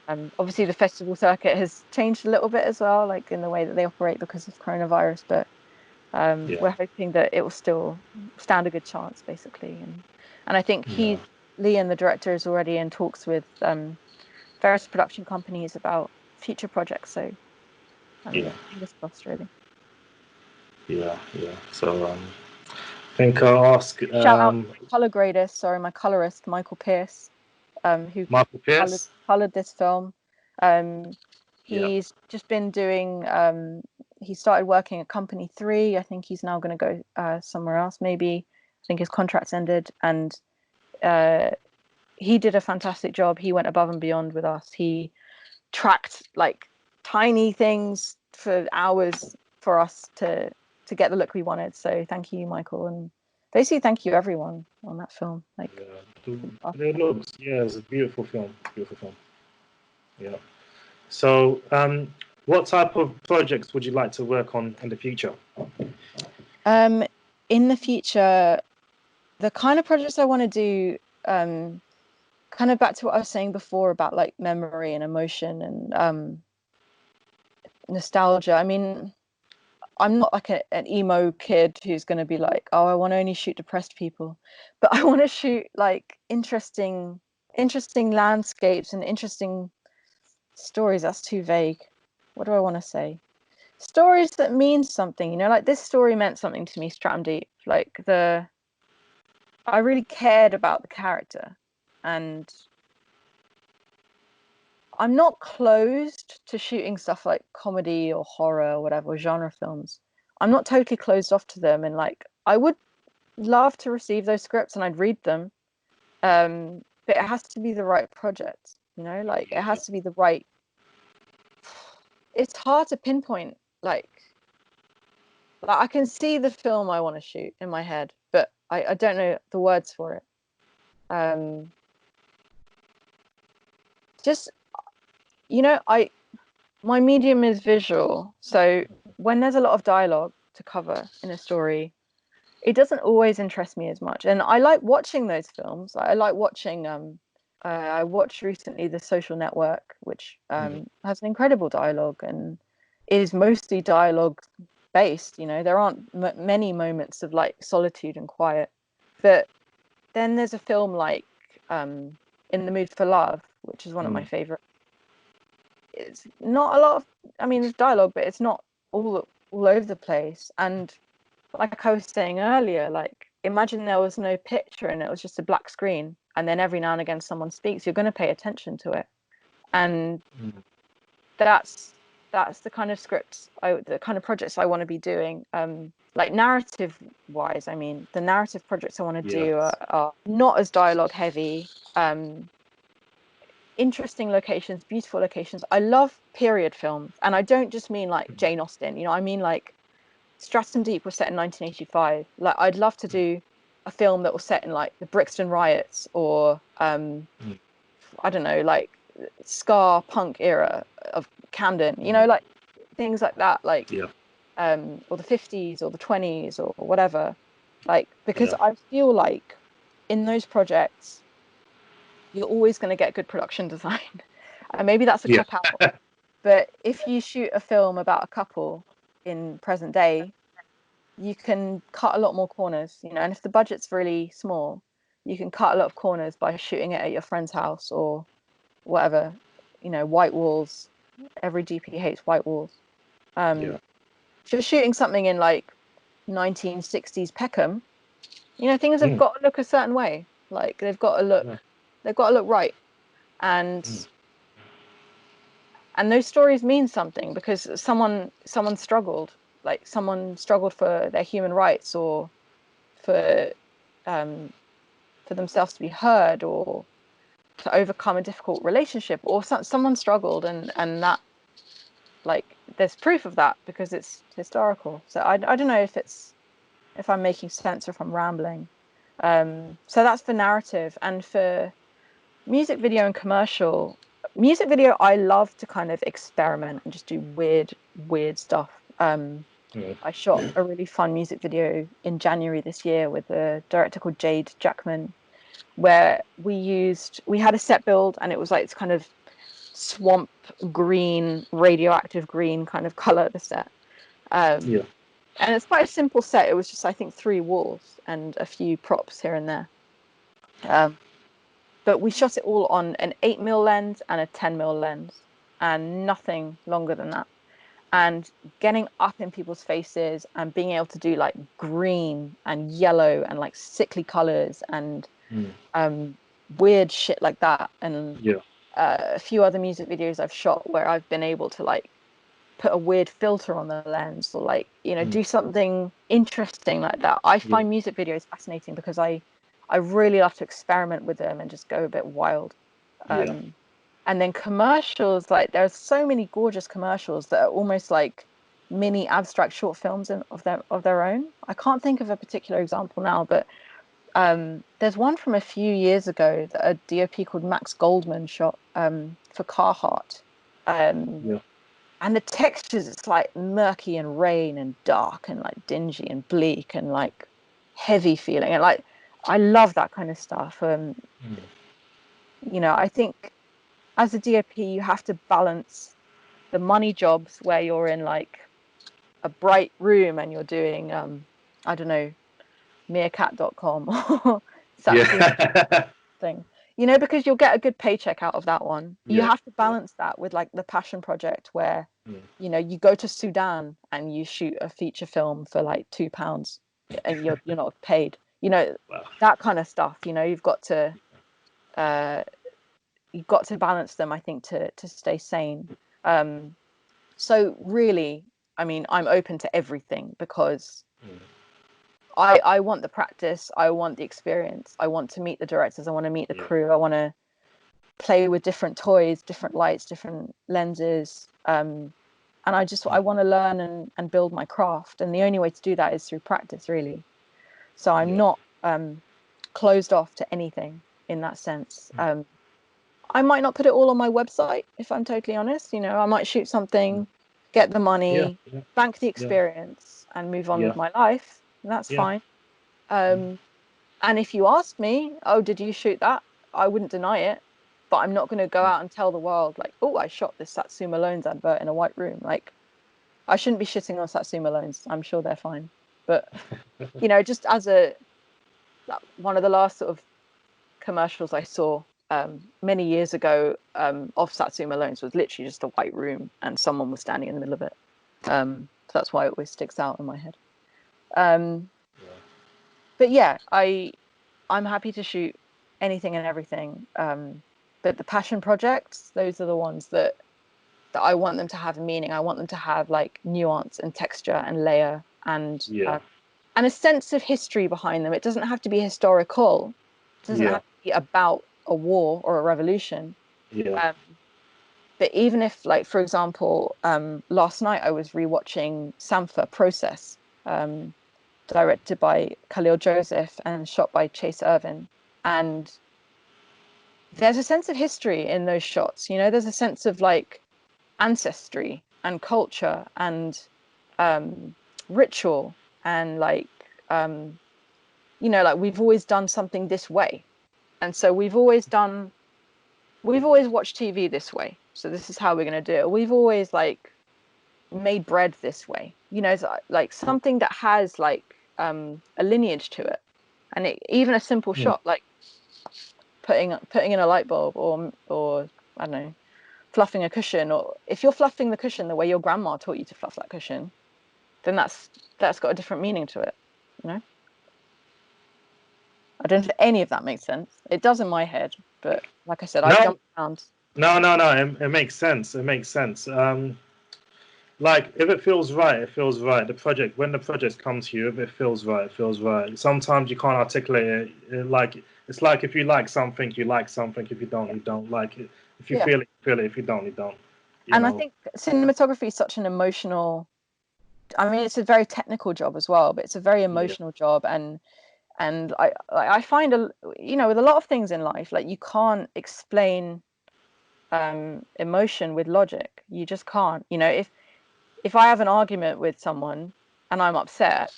Obviously the festival circuit has changed a little bit as well, like in the way that they operate because of coronavirus, but we're hoping that it will still stand a good chance, basically. And I think Liam, the director, is already in talks with various production companies about future projects. So fingers crossed, really. So I think I'll ask. Shout out color grader, my colorist, Michael Pierce, who colored this film. He's just been doing. He started working at Company 3. I think he's now going to go somewhere else. Maybe I think his contract's ended, and he did a fantastic job. He went above and beyond with us. He tracked like tiny things for hours for us to get the look we wanted. So thank you, Michael, and basically thank you everyone on that film. Like, it looks, it's a beautiful film. Beautiful film. Yeah. So, what type of projects would you like to work on in the future? In the future, the kind of projects I want to do, kind of back to what I was saying before about like memory and emotion and nostalgia. I mean, I'm not like an emo kid who's going to be like, oh, I want to only shoot depressed people, but I want to shoot like interesting landscapes and interesting stories. That's too vague. What do I want to say? Stories that mean something, you know, like this story meant something to me, Stram Deep. Like I really cared about the character, and I'm not closed to shooting stuff like comedy or horror or whatever, or genre films. I'm not totally closed off to them, and like I would love to receive those scripts and I'd read them. But it has to be the right project, you know, like it has to be the right. It's hard to pinpoint, like I can see the film I want to shoot in my head, but I don't know the words for it. Just, you know, my medium is visual, so when there's a lot of dialogue to cover in a story, it doesn't always interest me as much. And I like watching those films. I like watching I watched recently The Social Network, which has an incredible dialogue and is mostly dialogue based. You know, there aren't many moments of like solitude and quiet. But then there's a film like In the Mood for Love, which is one of my favorite. It's not a lot of, I mean, there's dialogue, but it's not all over the place. And like I was saying earlier, like imagine there was no picture and it was just a black screen, and then every now and again someone speaks, you're going to pay attention to it. And that's the kind of scripts, the kind of projects I want to be doing. Like narrative wise, I mean, the narrative projects I want to do are not as dialogue heavy. Interesting locations, beautiful locations. I love period films, and I don't just mean like Jane Austen, you know, I mean like Stratton Deep was set in 1985. Like I'd love to do a film that was set in like the Brixton riots, or I don't know, like ska punk era of Camden, you know, like things like that, like or the 50s or the 20s or whatever, like, because I feel like in those projects you're always going to get good production design. And maybe that's a cop out, but if you shoot a film about a couple in present day, you can cut a lot more corners, you know, and if the budget's really small, you can cut a lot of corners by shooting it at your friend's house or whatever, you know, white walls. Every GP hates white walls. If you're shooting something in like 1960s Peckham, you know, things have got to look a certain way. Like they've got to look right. And those stories mean something because someone struggled, like someone struggled for their human rights, or for themselves to be heard, or to overcome a difficult relationship, or someone struggled, and that, like, there's proof of that because it's historical. So I don't know if I'm making sense or if I'm rambling. So that's for narrative. And for music video and commercial, music video, I love to kind of experiment and just do weird stuff. I shot a really fun music video in January this year with a director called Jade Jackman, where we had a set build, and it was like this kind of swamp green, radioactive green kind of color, the set. And it's quite a simple set. It was just, I think, 3 walls and a few props here and there. But we shot it all on an 8mm lens and a 10mm lens, and nothing longer than that. And getting up in people's faces and being able to do like green and yellow and like sickly colors and weird shit like that. And a few other music videos I've shot where I've been able to like put a weird filter on the lens, or like, you know, do something interesting like that. I find music videos fascinating because I I really love to experiment with them and just go a bit wild. And then commercials, like there's so many gorgeous commercials that are almost like mini abstract short films of their own. I can't think of a particular example now, but there's one from a few years ago that a DOP called Max Goldman shot for Carhartt. And the textures, it's like murky and rain and dark and like dingy and bleak and like heavy feeling. And like, I love that kind of stuff. You know, I think as a DOP, you have to balance the money jobs where you're in like a bright room and you're doing, I don't know, meerkat.com or Satsuma thing, you know, because you'll get a good paycheck out of that one. You have to balance that with like the passion project where, you know, you go to Sudan and you shoot a feature film for like £2 and you're not paid, you know, that kind of stuff. You know, you've got to balance them, I think, to stay sane. So really, I mean, I'm open to everything because I want the practice, I want the experience, I want to meet the directors, I want to meet the crew, I want to play with different toys, different lights, different lenses, and I want to learn and build my craft, and the only way to do that is through practice, really. So I'm not closed off to anything in that sense. I might not put it all on my website, if I'm totally honest. You know, I might shoot something, get the money, bank the experience, and move on with my life. And that's fine. And if you ask me, oh, did you shoot that? I wouldn't deny it. But I'm not going to go out and tell the world, like, oh, I shot this Satsuma Loans advert in a white room. Like, I shouldn't be shitting on Satsuma Loans. I'm sure they're fine. But, you know, just as one of the last sort of commercials I saw many years ago of Satsuma Loans was literally just a white room and someone was standing in the middle of it. So that's why it always sticks out in my head. But yeah, I'm happy to shoot anything and everything. But the passion projects, those are the ones that I want them to have meaning. I want them to have like nuance and texture and layer and a sense of history behind them. It doesn't have to be historical. It doesn't have to be about a war or a revolution. But even if, like, for example, last night I was rewatching Sampha Process, directed by Khalil Joseph and shot by Chase Irvin. And there's a sense of history in those shots. You know, there's a sense of like ancestry and culture and ritual and like, you know, like we've always done something this way. And so we've always watched TV this way. So this is how we're going to do it. We've always like made bread this way, you know, it's like something that has like a lineage to it. And even a simple shot, like putting in a light bulb or I don't know, fluffing a cushion, or if you're fluffing the cushion the way your grandma taught you to fluff that cushion, then that's got a different meaning to it, you know. I don't know if any of that makes sense. It does in my head, but like I said, I jump around. No. It makes sense. It makes sense. Like if it feels right, it feels right. When the project comes to you, if it feels right, it feels right. Sometimes you can't articulate it. Like it's like if you like something, you like something. If you don't, you don't like it. If you feel it, you feel it. If you don't, you don't. I think cinematography is such an emotional. I mean, it's a very technical job as well, but it's a very emotional job, and I find you know, with a lot of things in life, like you can't explain emotion with logic. You just can't. You know, if I have an argument with someone and I'm upset.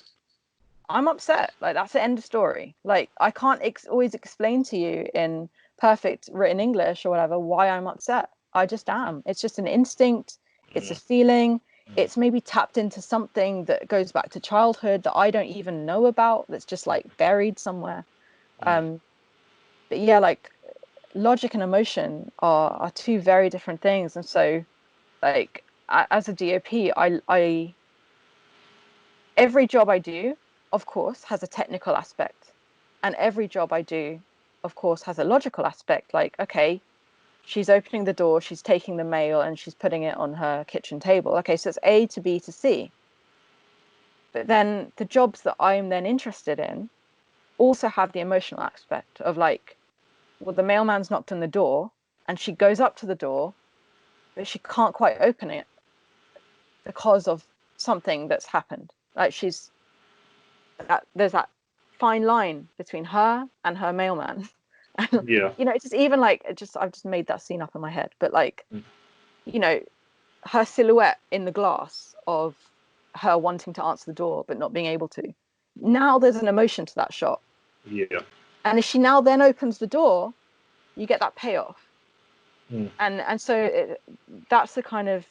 Like that's the end of story. Like I can't always explain to you in perfect written English or whatever why I'm upset. I just am. It's just an instinct. It's a feeling. It's maybe tapped into something that goes back to childhood that I don't even know about. That's just like buried somewhere. But yeah, like logic and emotion are two very different things. And so, like as a DOP, I every job I do, of course, has a technical aspect, and every job I do, of course, has a logical aspect. Like, okay, she's opening the door, she's taking the mail, and she's putting it on her kitchen table. Okay, so it's A to B to C. But then the jobs that I'm then interested in, also have the emotional aspect of like, well, the mailman's knocked on the door and she goes up to the door, but she can't quite open it because of something that's happened. Like there's that fine line between her and her mailman. Yeah. You know, it's just even like I've just made that scene up in my head, but like, you know, her silhouette in the glass of her wanting to answer the door but not being able to. Now there's an emotion to that shot. Yeah. And if she now then opens the door, you get that payoff. Mm. And so that's the kind of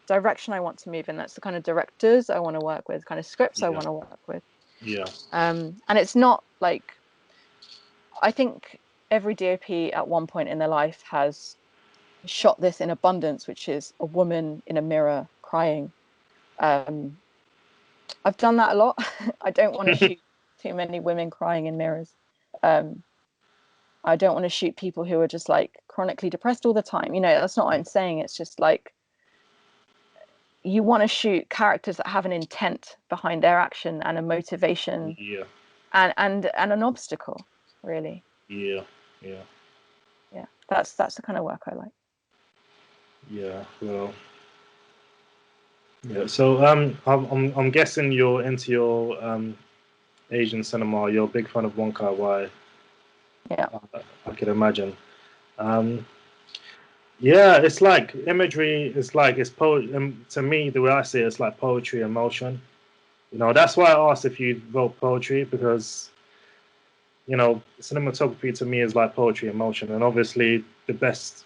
direction I want to move in. That's the kind of directors I want to work with, kind of scripts I want to work with. Yeah. And it's not like, I think every DOP at one point in their life has shot this in abundance, which is a woman in a mirror crying. I've done that a lot. I don't want to shoot too many women crying in mirrors. I don't want to shoot people who are just like chronically depressed all the time. You know, that's not what I'm saying. It's just like, you want to shoot characters that have an intent behind their action and a motivation, Yeah. and an obstacle, really. Yeah. That's the kind of work I like. Yeah. Well. Yeah. So I'm guessing you're into your Asian cinema. You're a big fan of Wong Kar-wai. Yeah. I could imagine. Yeah, it's like imagery. It's like it's to me, the way I see it, it's like poetry in motion. You know, that's why I asked if you wrote poetry, because you know, cinematography to me is like poetry in motion, and obviously the best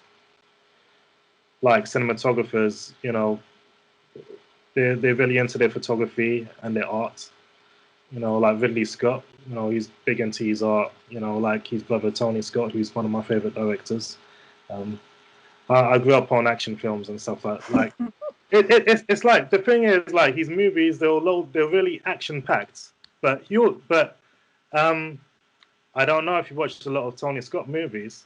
like cinematographers, you know, they're really into their photography and their art. You know, like Ridley Scott, you know, he's big into his art. You know, like his brother Tony Scott, who's one of my favorite directors. Um, I grew up on action films and stuff like it's like, the thing is, like, his movies, they're really action packed, but I don't know if you watched a lot of Tony Scott movies.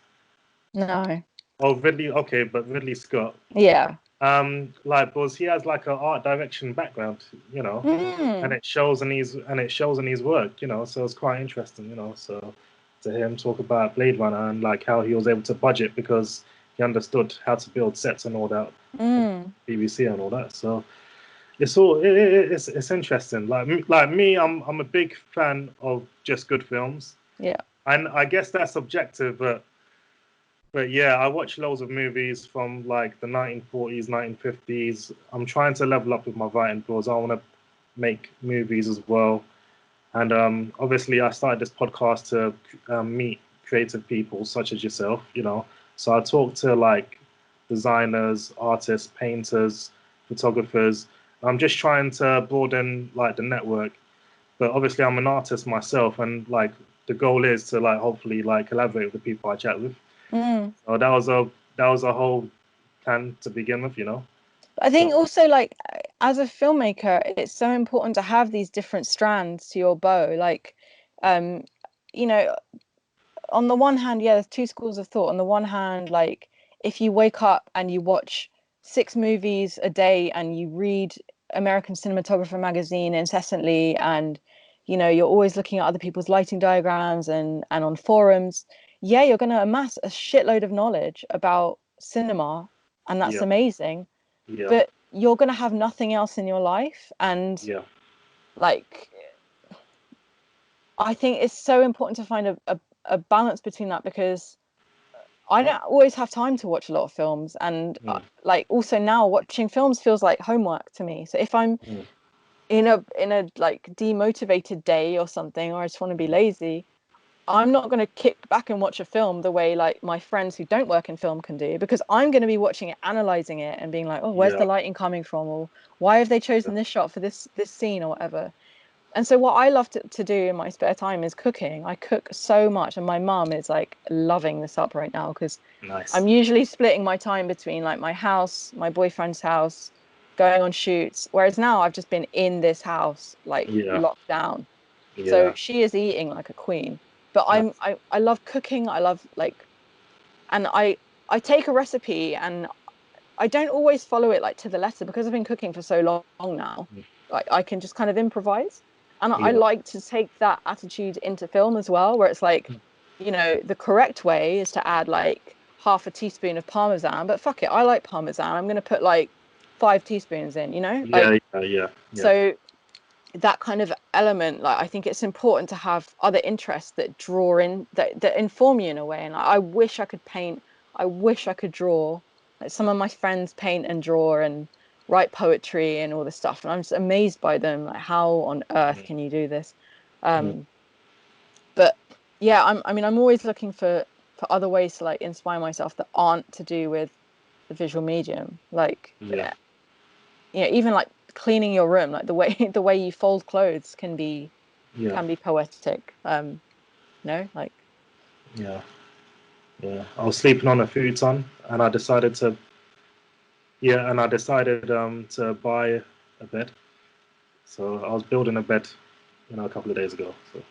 No. Oh, but Ridley Scott. Yeah. Like, because he has like an art direction background, you know, and it shows in his work, you know, so it's quite interesting, you know. So to hear him talk about Blade Runner and like how he was able to budget because he understood how to build sets and all that, BBC and all that. So it's interesting. Like me, I'm a big fan of just good films. Yeah. And I guess that's subjective, but yeah, I watch loads of movies from like the 1940s, 1950s. I'm trying to level up with my writing because I want to make movies as well. And obviously, I started this podcast to meet creative people such as yourself, you know. So I talk to like designers, artists, painters, photographers. I'm just trying to broaden like the network. But obviously, I'm an artist myself, and like the goal is to like hopefully like collaborate with the people I chat with. So that was a whole plan to begin with, you know. I think So, also, like, as a filmmaker, it's so important to have these different strands to your bow. Like, you know, on the one hand, yeah, there's two schools of thought. On the one hand, like, if you wake up and you watch 6 movies a day and you read American Cinematographer magazine incessantly, and you know, you're always looking at other people's lighting diagrams and on forums, yeah, you're going to amass a shitload of knowledge about cinema, and that's yeah, amazing. yeah, But you're going to have nothing else in your life. And yeah, like, I think it's so important to find a balance between that, because I don't always have time to watch a lot of films, and like, also now watching films feels like homework to me. So if I'm in a like demotivated day or something, or I just want to be lazy, I'm not going to kick back and watch a film the way like my friends who don't work in film can do, because I'm going to be watching it, analyzing it, and being like, oh, where's yeah, the lighting coming from, or why have they chosen this shot for this scene or whatever. And so what I love to do in my spare time is cooking. I cook so much, and my mum is like loving this up right now, because nice. I'm usually splitting my time between like my house, my boyfriend's house, going on shoots, whereas now I've just been in this house like Yeah, locked down. So yeah, she is eating like a queen. But nice. I love cooking. I love like, and I take a recipe and I don't always follow it like to the letter, because I've been cooking for so long now. Like, I can just kind of improvise. And I like to take that attitude into film as well, where it's like, you know, the correct way is to add like half a teaspoon of Parmesan, but fuck it, I like Parmesan. I'm going to put like 5 teaspoons in, you know? Yeah. So that kind of element, like I think it's important to have other interests that draw in, that inform you in a way. And I wish I could paint, I wish I could draw. Like some of my friends paint and draw and write poetry and all this stuff, and I'm just amazed by them. Like, how on earth can you do this? But yeah, I'm always looking for other ways to like inspire myself that aren't to do with the visual medium. Like you know, even like cleaning your room, like the way you fold clothes can be poetic. No, like I was sleeping on a futon, and I decided to to buy a bed. So I was building a bed, you know, a couple of days ago. So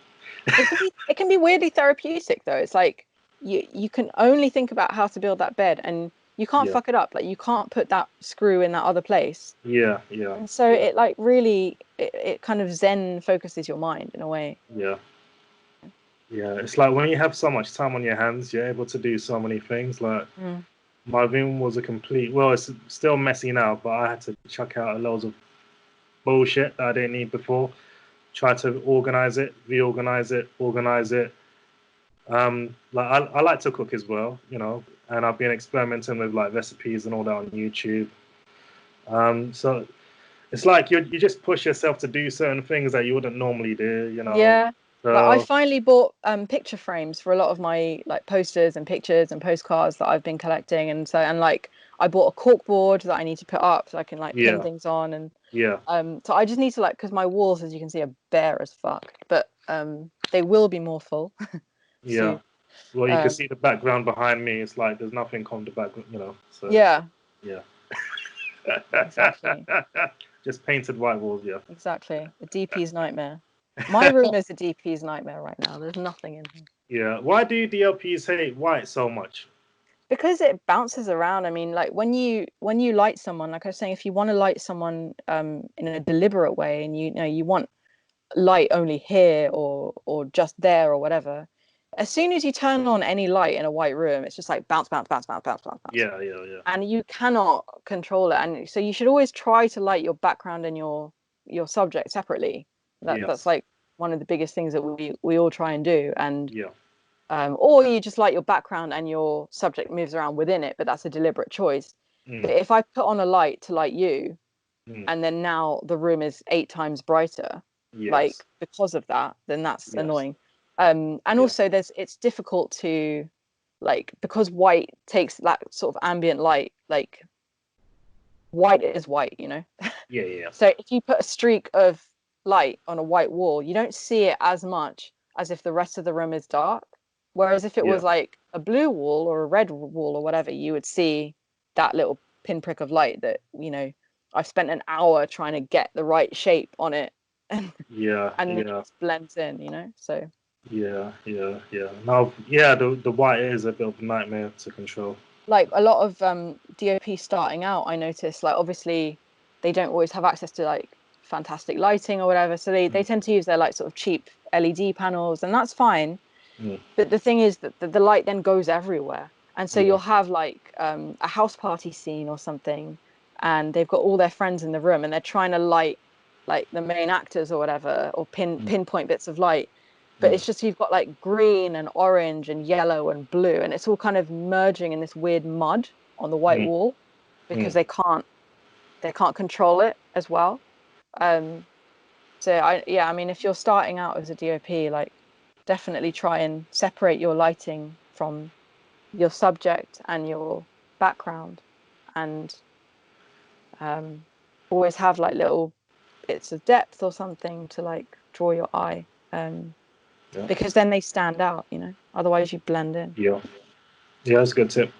it can be weirdly therapeutic though. It's like you can only think about how to build that bed, and you can't fuck it up. Like you can't put that screw in that other place. Yeah. And so it like really it kind of zen focuses your mind in a way. Yeah. It's like when you have so much time on your hands, you're able to do so many things. Like my room was a complete. Well, it's still messy now, but I had to chuck out loads of bullshit that I didn't need before. Try to organize it, reorganize it, organize it. Like I like to cook as well, you know, and I've been experimenting with like recipes and all that on YouTube. So it's like you just push yourself to do certain things that you wouldn't normally do, you know. Yeah. So, Like I finally bought picture frames for a lot of my like posters and pictures and postcards that I've been collecting, and so like I bought a cork board that I need to put up so I can like pin things on, and so I just need to like, because my walls, as you can see, are bare as fuck, but they will be more full. yeah. Well, you can see the background behind me. It's like there's nothing on the background, you know. So yeah. Exactly. Just painted white walls. Yeah. Exactly. A DP's nightmare. My room is a DP's nightmare right now. There's nothing in here. Yeah. Why do DLPs hate white so much? Because it bounces around. I mean, like when you light someone, like I was saying, if you want to light someone in a deliberate way, and you know you want light only here or just there or whatever, as soon as you turn on any light in a white room, it's just like bounce, bounce, bounce, bounce, bounce, bounce, bounce. Yeah. And you cannot control it. And so you should always try to light your background and your subject separately. That's like one of the biggest things that we all try and do. And or you just light your background and your subject moves around within it, but that's a deliberate choice. But if I put on a light to light you, and then now the room is 8 times brighter, like because of that, then that's annoying. And also it's difficult to, like, because white takes that sort of ambient light, like white is white, you know. So if you put a streak of light on a white wall, you don't see it as much as if the rest of the room is dark. Whereas if it was like a blue wall or a red wall or whatever, you would see that little pinprick of light that, you know, I've spent an hour trying to get the right shape on it, and it just blends in, you know. So no, the white is a bit of a nightmare to control. Like a lot of DOP starting out, I noticed, like obviously they don't always have access to like fantastic lighting or whatever, so they tend to use their like sort of cheap LED panels, and that's fine. But the thing is that the light then goes everywhere, and so you'll have like a house party scene or something, and they've got all their friends in the room, and they're trying to light like the main actors or whatever, or pinpoint bits of light, but it's just you've got like green and orange and yellow and blue, and it's all kind of merging in this weird mud on the white wall because they can't control it as well. So I mean, if you're starting out as a DOP, like definitely try and separate your lighting from your subject and your background, and always have like little bits of depth or something to like draw your eye, because then they stand out, you know. Otherwise you blend in. That's a good tip.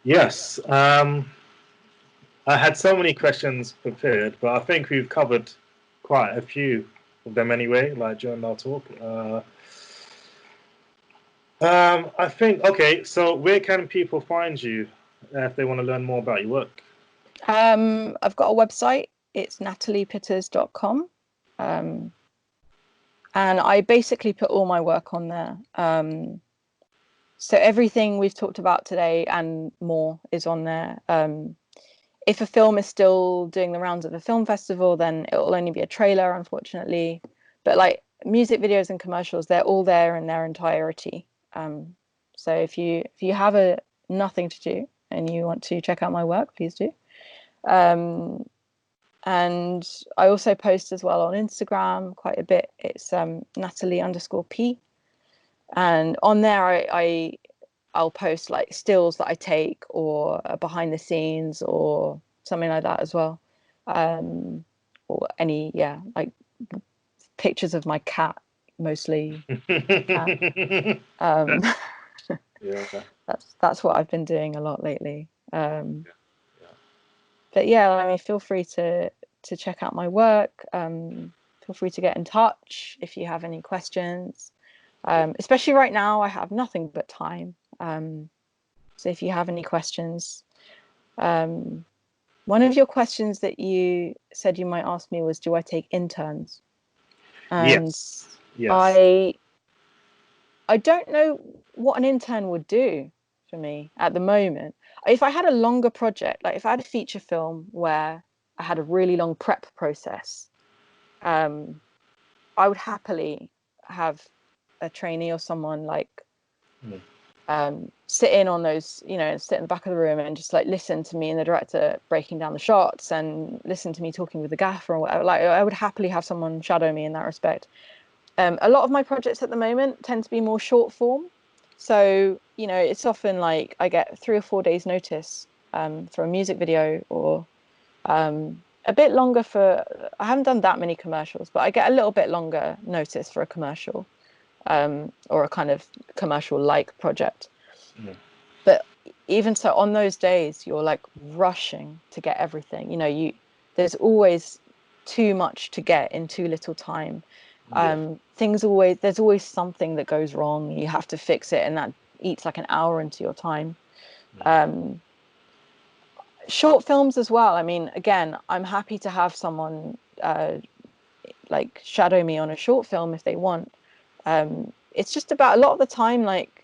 Yes. I had so many questions prepared, but I think we've covered quite a few of them anyway, like during our talk. I think, okay, so where can people find you if they want to learn more about your work? I've got a website. It's nataliepitters.com. and I basically put all my work on there. So everything we've talked about today and more is on there. If a film is still doing the rounds of a film festival, then it will only be a trailer, unfortunately. But like music videos and commercials, they're all there in their entirety. So if you have nothing to do and you want to check out my work, please do. And I also post as well on Instagram quite a bit. It's Nathalie_P. And on there, I'll post like stills that I take or behind the scenes or something like that as well. Or any, like pictures of my cat, mostly cat. Yeah. That's what I've been doing a lot lately. But yeah, I mean, feel free to check out my work. Feel free to get in touch if you have any questions. Especially right now, I have nothing but time. So if you have any questions, one of your questions that you said you might ask me was, do I take interns? And Yes. I don't know what an intern would do for me at the moment. If I had a longer project, like if I had a feature film where I had a really long prep process, I would happily have a trainee or someone like sit in on those, sit in the back of the room and just like listen to me and the director breaking down the shots and listen to me talking with the gaffer or whatever. Like I would happily have someone shadow me in that respect. A lot of my projects at the moment tend to be more short form. So, it's often like I get 3 or 4 days notice for a music video or a bit longer I haven't done that many commercials, but I get a little bit longer notice for a commercial or a kind of commercial-like project. But even so, on those days, you're like rushing to get everything. There's always too much to get in too little time. There's always something that goes wrong. You have to fix it, and that eats like an hour into your time. Short films as well. I mean, again, I'm happy to have someone like shadow me on a short film if they want. It's just about a lot of the time, like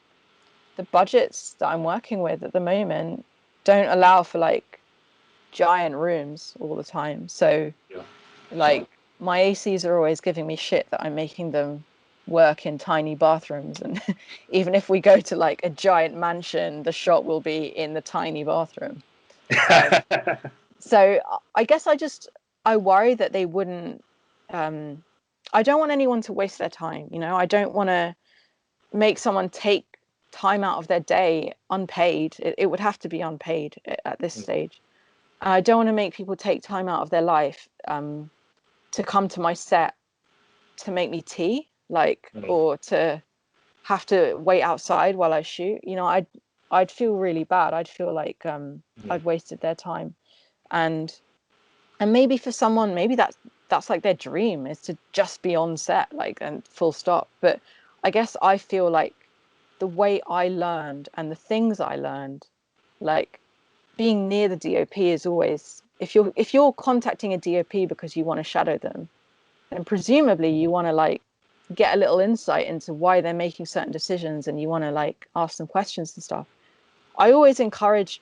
the budgets that I'm working with at the moment don't allow for like giant rooms all the time. So like my ACs are always giving me shit that I'm making them work in tiny bathrooms. And even if we go to like a giant mansion, the shot will be in the tiny bathroom. So I guess I worry that they wouldn't, I don't want anyone to waste their time. I don't want to make someone take time out of their day unpaid. It would have to be unpaid at this stage. I don't want to make people take time out of their life to come to my set to make me tea, or to have to wait outside while I shoot. I'd feel really bad. I'd feel like I'd wasted their time. And maybe for someone, maybe that's like their dream, is to just be on set, and full stop. But I guess I feel like the way I learned and the things I learned, like being near the DOP is always, if you're contacting a DOP because you want to shadow them, then presumably you want to like get a little insight into why they're making certain decisions, and you want to like ask them questions and stuff. I always encourage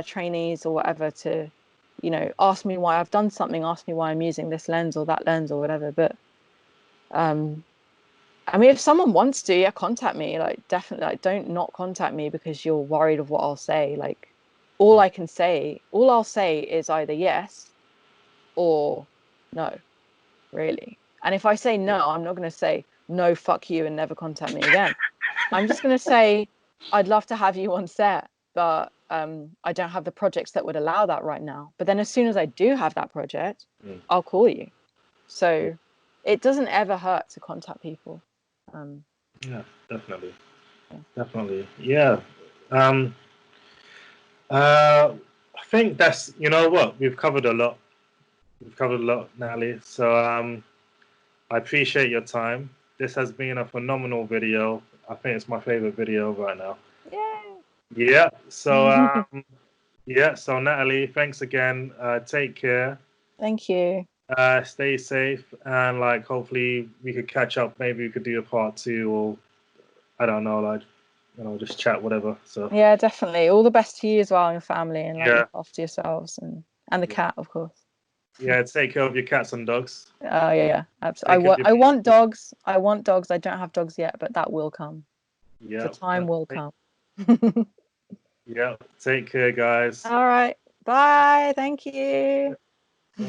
trainees or whatever to, ask me why I've done something, ask me why I'm using this lens or that lens or whatever. But I mean, if someone wants to, contact me. Like, definitely, like, don't not contact me because you're worried of what I'll say. Like, all I'll say is either yes or no, really. And if I say no, I'm not going to say no, fuck you, and never contact me again. I'm just going to say, I'd love to have you on set, but I don't have the projects that would allow that right now. But then as soon as I do have that project, I'll call you. So it doesn't ever hurt to contact people. Yeah, definitely. Definitely. Yeah. I think that's, what, we've covered a lot. Natalie. So I appreciate your time. This has been a phenomenal video. I think it's my favorite video right now. Yay! Yeah. So so Natalie, thanks again. Take care. Thank you. Stay safe, and like hopefully we could catch up. Maybe we could do a part 2, or I don't know, like just chat, whatever. So Yeah, definitely. All the best to you as well and your family, and like yeah, look after yourselves and the cat, of course. yeah. Take care of your cats and dogs. Oh yeah, absolutely. Take care of your I want dogs. I want dogs. I don't have dogs yet, but that will come. The yeah, time will come. yeah. Take care, guys. All right. Bye. Thank you. Yeah.